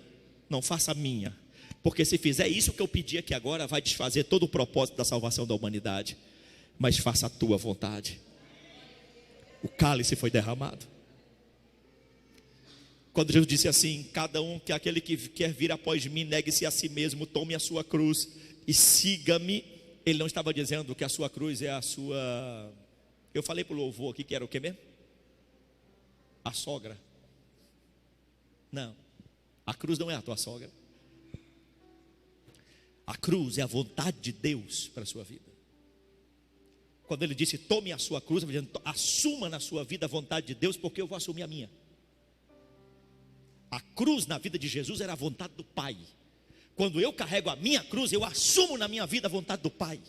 não faça a minha, porque se fizer isso que eu pedi aqui agora, vai desfazer todo o propósito da salvação da humanidade. Mas faça a tua vontade. O cálice foi derramado. Quando Jesus disse assim: aquele que quer vir após mim, negue-se a si mesmo, tome a sua cruz e siga-me. Ele não estava dizendo que a sua cruz é a sua... Eu falei para o louvor aqui que era o que mesmo? A sogra. Não, a cruz não é a tua sogra. A cruz é a vontade de Deus para a sua vida. Quando ele disse: tome a sua cruz, ele dizendo: assuma na sua vida a vontade de Deus, porque eu vou assumir a minha. A cruz na vida de Jesus era a vontade do Pai. Quando eu carrego a minha cruz, eu assumo na minha vida a vontade do Pai.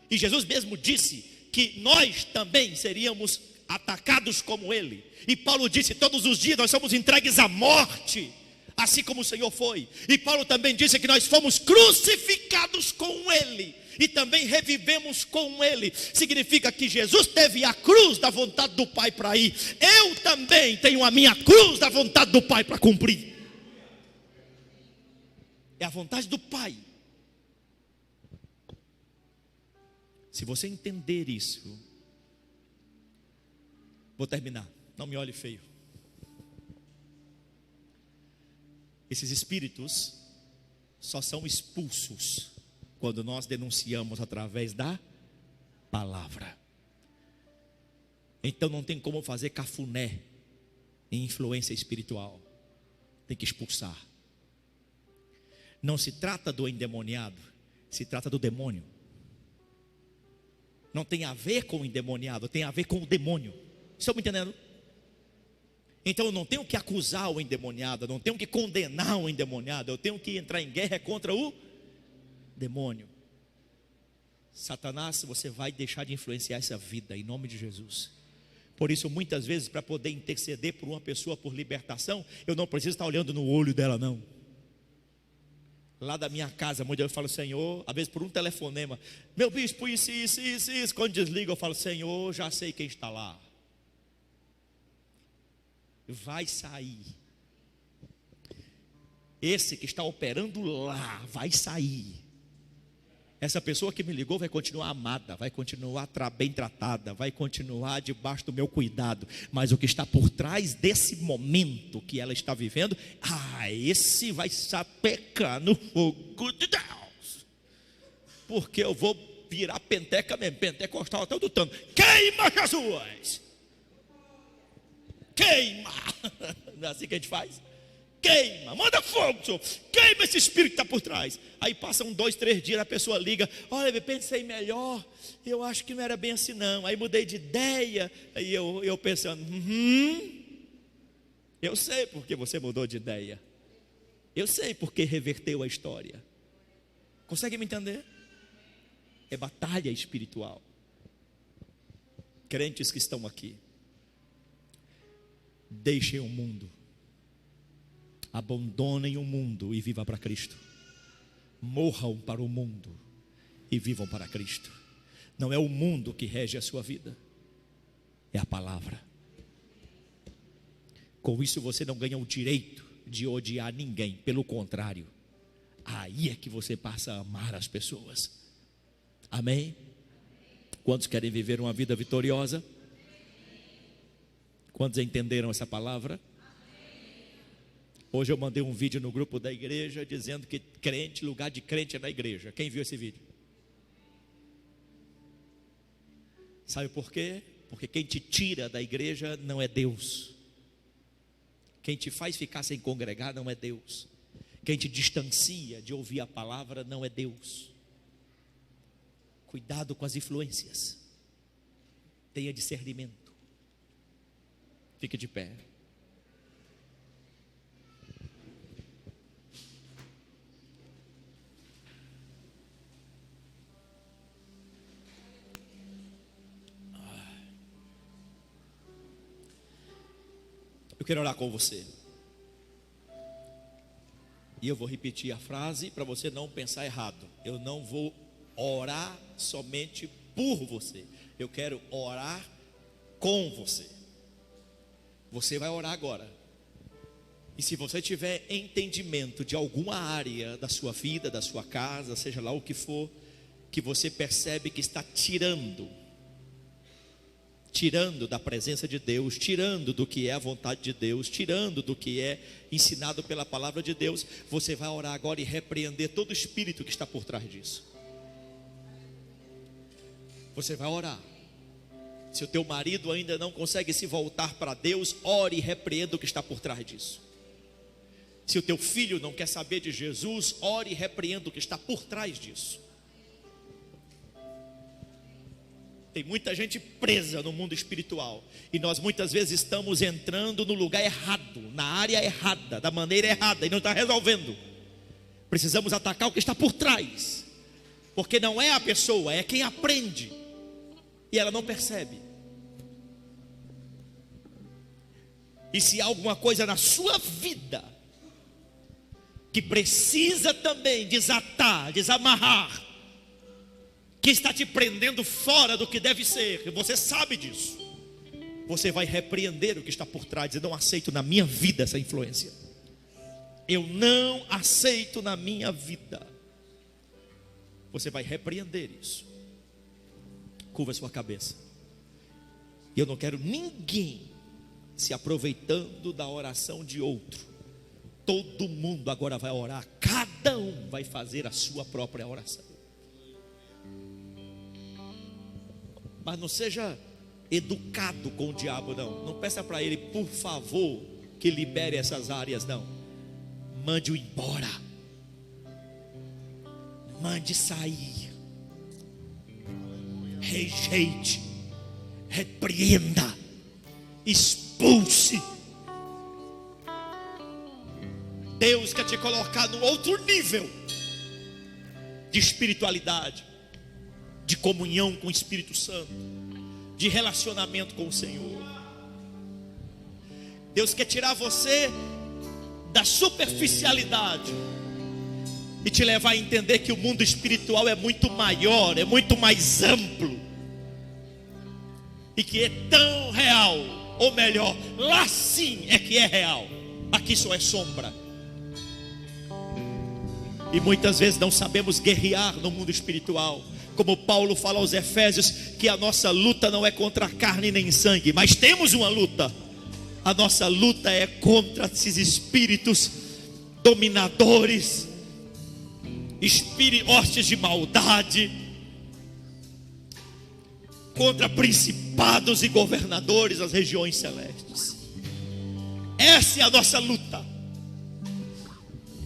E Jesus mesmo disse que nós também seríamos atacados como Ele. E Paulo disse: todos os dias nós somos entregues à morte, assim como o Senhor foi. E Paulo também disse que nós fomos crucificados com Ele e também revivemos com Ele. Significa que Jesus teve a cruz da vontade do Pai para ir. Eu também tenho a minha cruz da vontade do Pai para cumprir. É a vontade do Pai. Se você entender isso, vou terminar, não me olhe feio. Esses espíritos só são expulsos quando nós denunciamos através da palavra. Então não tem como fazer cafuné em influência espiritual. Tem que expulsar. Não se trata do endemoniado, se trata do demônio. Não tem a ver com o endemoniado, tem a ver com o demônio. Estão me entendendo? Então eu não tenho que acusar o endemoniado, eu não tenho que condenar o endemoniado, eu tenho que entrar em guerra contra o demônio. Satanás, você vai deixar de influenciar essa vida em nome de Jesus. Por isso, muitas vezes, para poder interceder por uma pessoa por libertação, eu não preciso estar olhando no olho dela, não. Lá da minha casa, muitas vezes eu falo: Senhor, às vezes por um telefonema: meu bispo, isso. Quando desliga, eu falo: Senhor, já sei quem está lá. Vai sair. Esse que está operando lá vai sair. Essa pessoa que me ligou vai continuar amada, vai continuar bem tratada, vai continuar debaixo do meu cuidado. Mas o que está por trás desse momento que ela está vivendo, esse vai sapecar no fogo de Deus. Porque eu vou virar penteca mesmo, pentecostal até o do tanto. Queima, Jesus! Queima! Não é assim que a gente faz? Queima, manda fogo, Senhor. Queima esse espírito que está por trás. Aí passam 2, 3 dias, a pessoa liga: olha, eu pensei melhor, eu acho que não era bem assim não. Aí mudei de ideia. Aí eu pensando: eu sei porque você mudou de ideia. Eu sei porque reverteu a história. Consegue me entender? É batalha espiritual. Crentes que estão aqui, Deixem o mundo, abandonem o mundo e vivam para Cristo. Morram para o mundo e vivam para Cristo. Não é o mundo que rege a sua vida, é a palavra. Com isso você não ganha o direito de odiar ninguém, pelo contrário, aí é que você passa a amar as pessoas. Amém? Quantos querem viver uma vida vitoriosa? Quantos entenderam essa palavra? Hoje eu mandei um vídeo no grupo da igreja dizendo que crente, lugar de crente é na igreja. Quem viu esse vídeo? Sabe por quê? Porque quem te tira da igreja não é Deus. Quem te faz ficar sem congregar não é Deus. Quem te distancia de ouvir a palavra não é Deus. Cuidado com as influências. Tenha discernimento. Fique de pé. Eu quero orar com você. E eu vou repetir a frase para você não pensar errado. Eu não vou orar somente por você. Eu quero orar com você. Você vai orar agora. E se você tiver entendimento de alguma área da sua vida, da sua casa, seja lá o que for, que você percebe que está tirando da presença de Deus, tirando do que é a vontade de Deus, tirando do que é ensinado pela palavra de Deus, você vai orar agora e repreender todo o espírito que está por trás disso. Você vai orar. Se o teu marido ainda não consegue se voltar para Deus, ore e repreenda o que está por trás disso. Se o teu filho não quer saber de Jesus, ore e repreenda o que está por trás disso. Tem muita gente presa no mundo espiritual, e nós muitas vezes estamos entrando no lugar errado, na área errada, da maneira errada, e não está resolvendo. Precisamos atacar o que está por trás, porque não é a pessoa, é quem aprende, e ela não percebe. E se há alguma coisa na sua vida que precisa também desatar, desamarrar, que está te prendendo fora do que deve ser, e você sabe disso, você vai repreender o que está por trás. Eu não aceito na minha vida essa influência. Eu não aceito na minha vida. Você vai repreender isso. Curva a sua cabeça. Eu não quero ninguém se aproveitando da oração de outro. Todo mundo agora vai orar. Cada um vai fazer a sua própria oração. Mas não seja educado com o diabo, não. Não peça para ele, por favor, que libere essas áreas, não. Mande-o embora. Mande sair. Rejeite. Repreenda. Expulse. Deus quer te colocar num outro nível de espiritualidade, de comunhão com o Espírito Santo, de relacionamento com o Senhor. Deus quer tirar você da superficialidade e te levar a entender que o mundo espiritual é muito maior, é muito mais amplo, e que é tão real, ou melhor, lá sim é que é real, aqui só é sombra. E muitas vezes não sabemos guerrear no mundo espiritual. Como Paulo fala aos Efésios, que a nossa luta não é contra carne nem sangue, mas temos uma luta. A nossa luta é contra esses espíritos dominadores, hostes de maldade, contra principados e governadores das regiões celestes. Essa é a nossa luta.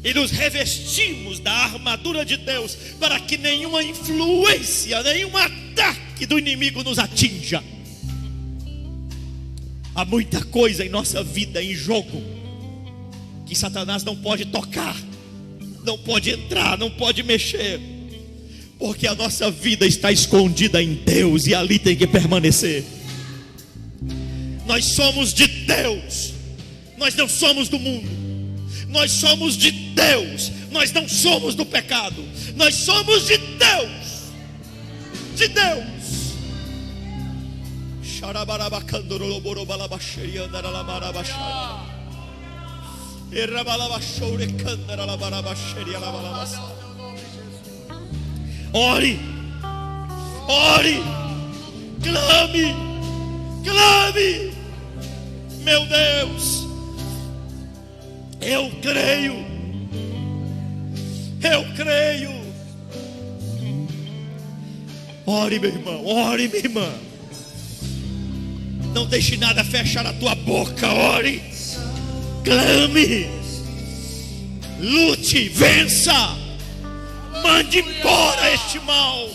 E nos revestimos da armadura de Deus, para que nenhuma influência, nenhum ataque do inimigo nos atinja. Há muita coisa em nossa vida em jogo, que Satanás não pode tocar, não pode entrar, não pode mexer, porque a nossa vida está escondida em Deus, e ali tem que permanecer. Nós somos de Deus. Nós não somos do mundo, nós somos de Deus. Nós não somos do pecado, nós somos de Deus. De Deus. Ore, ore, clame, clame. Meu Deus, eu creio, eu creio. Ore, meu irmão, ore, minha irmã. Não deixe nada fechar a tua boca. Ore, clame, lute, vença. Mande embora este mal,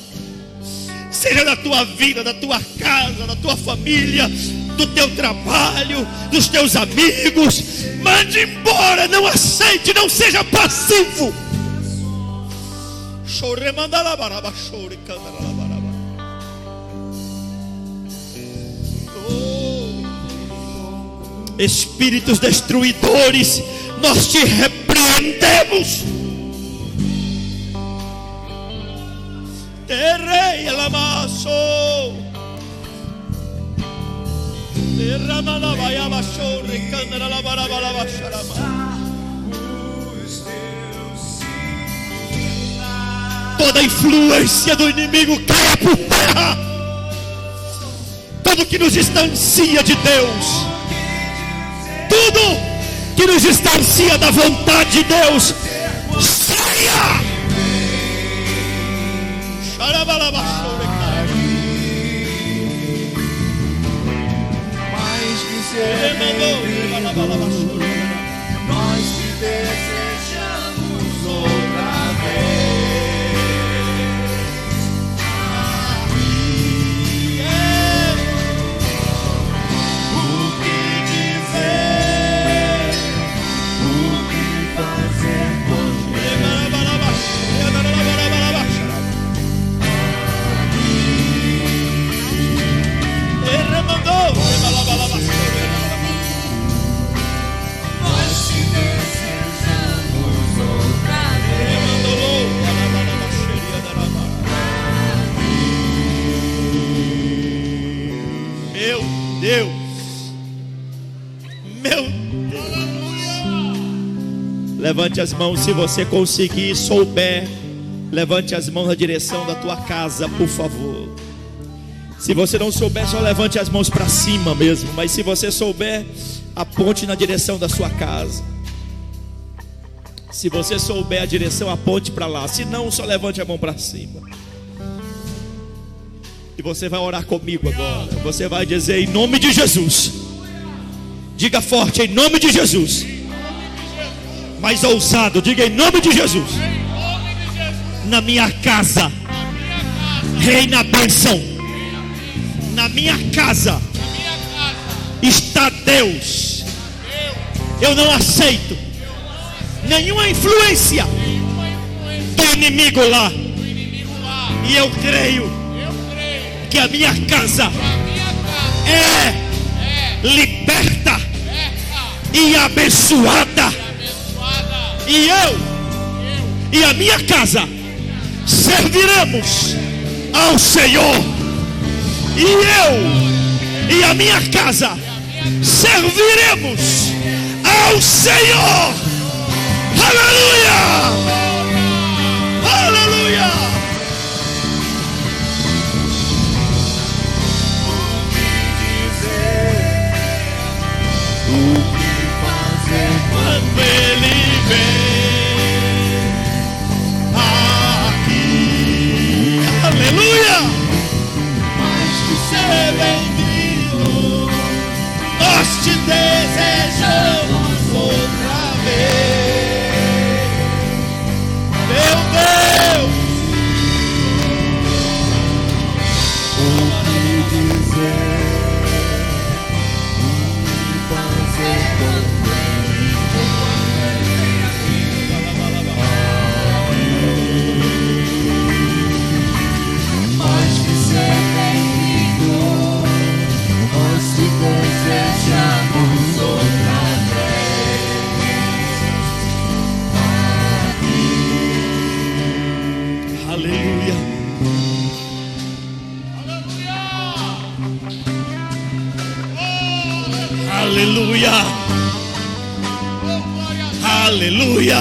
seja da tua vida, da tua casa, da tua família, do teu trabalho, dos teus amigos. Mande embora, não aceite, não seja passivo. Espíritos destruidores, nós te repreendemos. Terrei elamasso, derrama la baia baixo, recandra la barabala baixarama. Toda influência do inimigo caia por terra. Tudo que nos distancia de Deus, tudo que nos distancia da vontade de Deus, saia. Mais que seremos, nós te desejamos outra vez. O que dizer, o que fazer por nós te desejamos outra vez. Meu Deus, meu Deus. Levante as mãos se você conseguir, souber. Levante as mãos na direção da tua casa, por favor. Se você não souber, só levante as mãos para cima mesmo. Mas se você souber, aponte na direção da sua casa. Se você souber a direção, aponte para lá. Se não, só levante a mão para cima. E você vai orar comigo agora. Você vai dizer em nome de Jesus. Diga forte, em nome de Jesus. Mais ousado, diga em nome de Jesus. Na minha casa reina a bênção. Na minha casa está Deus. Eu não aceito nenhuma influência do inimigo lá. E eu creio que a minha casa é liberta e abençoada. E eu e a minha casa serviremos ao Senhor. E eu e a minha casa serviremos ao Senhor. Aleluia! Aleluia! O que fazer Quando Ele vem aqui. Aleluia! Ser bem-vindo, nós te desejamos outra vez. Aleluia.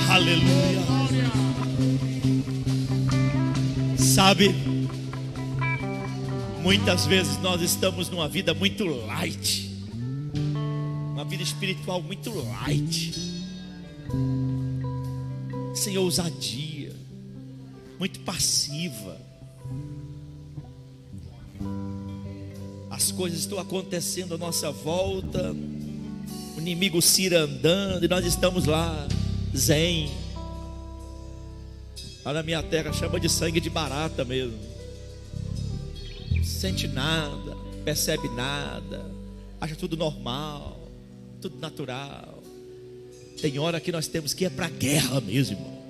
Aleluia. Sabe, muitas vezes nós estamos numa vida muito light, uma vida espiritual muito light, sem ousadia, muito passiva. As coisas estão acontecendo à nossa volta, o inimigo cirandando, e nós estamos lá, zen. Lá na minha terra chama de sangue de barata mesmo. Não sente nada, percebe nada, acha tudo normal, tudo natural. Tem hora que nós temos que ir para a guerra mesmo, irmão.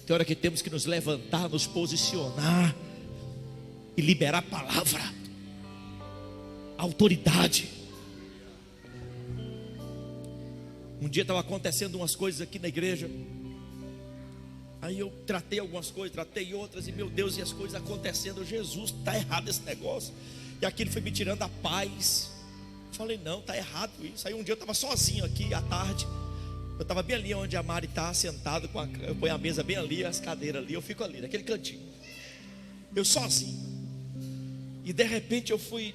Tem hora que temos que nos levantar, nos posicionar e liberar a palavra, a autoridade. Um dia estava acontecendo umas coisas aqui na igreja. Aí eu tratei algumas coisas, tratei outras, e meu Deus, e as coisas acontecendo. Jesus, está errado esse negócio. E aquilo foi me tirando a paz. Falei, não, está errado isso. Aí um dia eu estava sozinho aqui à tarde. Eu estava bem ali onde a Mari está, sentado, eu ponho a mesa bem ali, as cadeiras ali, eu fico ali, naquele cantinho. Eu sozinho. E de repente eu fui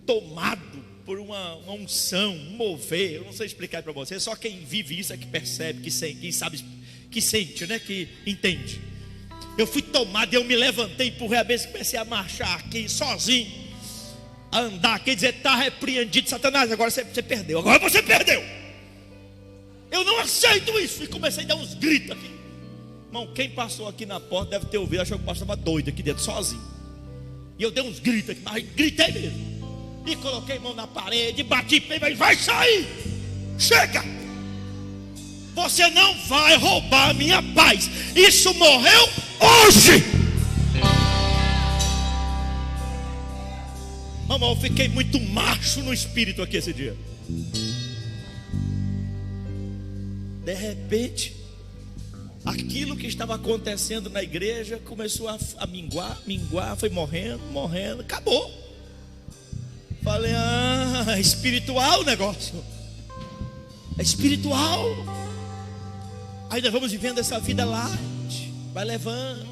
tomado por uma unção, um mover. Eu não sei explicar para você, só quem vive isso é que percebe, que sente, quem sabe, que sente, né? Que entende. Eu fui tomado, eu me levantei, empurrei a mesa e comecei a marchar aqui sozinho, a andar aqui, dizer, está repreendido, Satanás, agora você perdeu, agora você perdeu. Eu não aceito isso. E comecei a dar uns gritos aqui. Irmão, quem passou aqui na porta deve ter ouvido, achou que o pastor estava doido aqui dentro, sozinho. E eu dei uns gritos aqui, mas gritei mesmo. E coloquei a mão na parede, bati, vai sair, chega. Você não vai roubar a minha paz. Isso morreu hoje. Irmão, eu fiquei muito macho no espírito aqui esse dia. De repente, aquilo que estava acontecendo na igreja começou a minguar, foi morrendo, acabou. Falei, é espiritual o negócio. É espiritual. Aí nós vamos vivendo essa vida light, vai levando.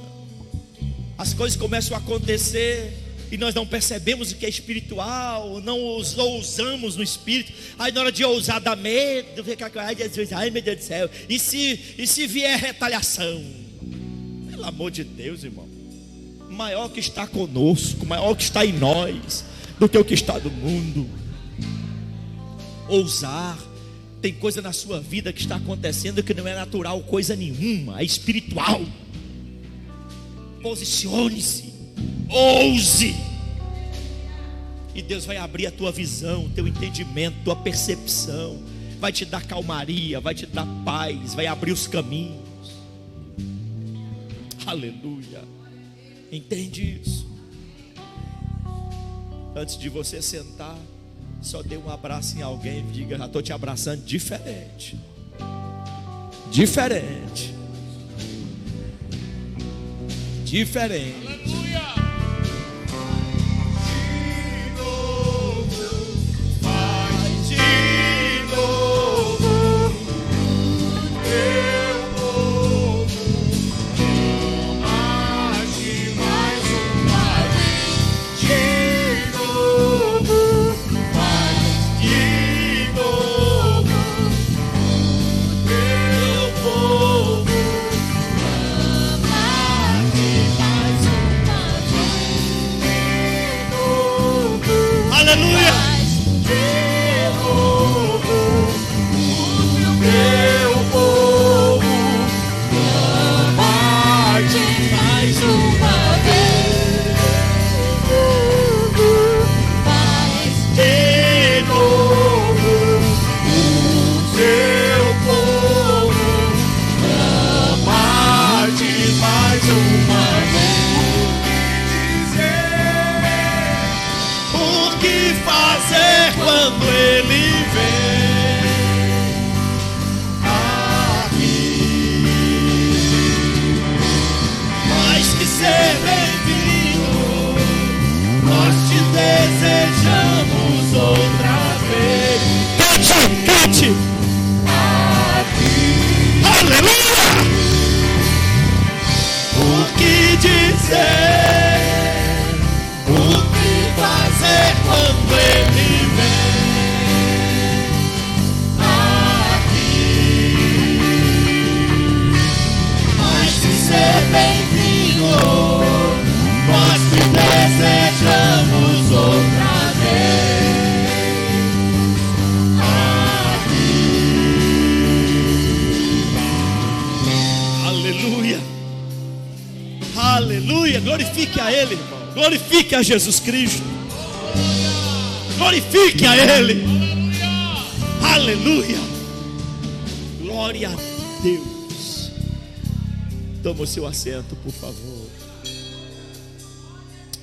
As coisas começam a acontecer e nós não percebemos o que é espiritual, não ousamos no espírito. Aí na hora de ousar dá medo, ai meu Deus do céu, e se vier retaliação? Pelo amor de Deus, irmão, maior que está conosco, maior que está em nós do que o que está no mundo. Ousar. Tem coisa na sua vida que está acontecendo que não é natural, coisa nenhuma, é espiritual. Posicione-se, ouse, e Deus vai abrir a tua visão, o teu entendimento, tua percepção, vai te dar calmaria, vai te dar paz, vai abrir os caminhos. Aleluia. Entende isso? Antes de você sentar, só dê um abraço em alguém e diga, já estou te abraçando diferente. Diferente. Diferente. Aleluia. dizer, o que fazer quando Ele vem aqui. Mas se ser bem-vindo, nós te desejamos outra vez aqui. Aleluia. Aleluia. Glorifique a Ele, irmão. Glorifique a Jesus Cristo. Glorifique a Ele. Aleluia. Glória a Deus. Toma o seu assento, por favor.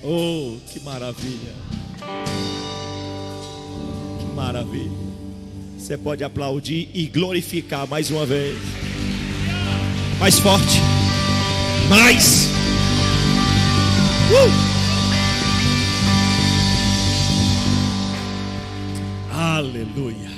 Oh, que maravilha. Que maravilha. Você pode aplaudir e glorificar mais uma vez. Mais forte. Mais. Aleluia.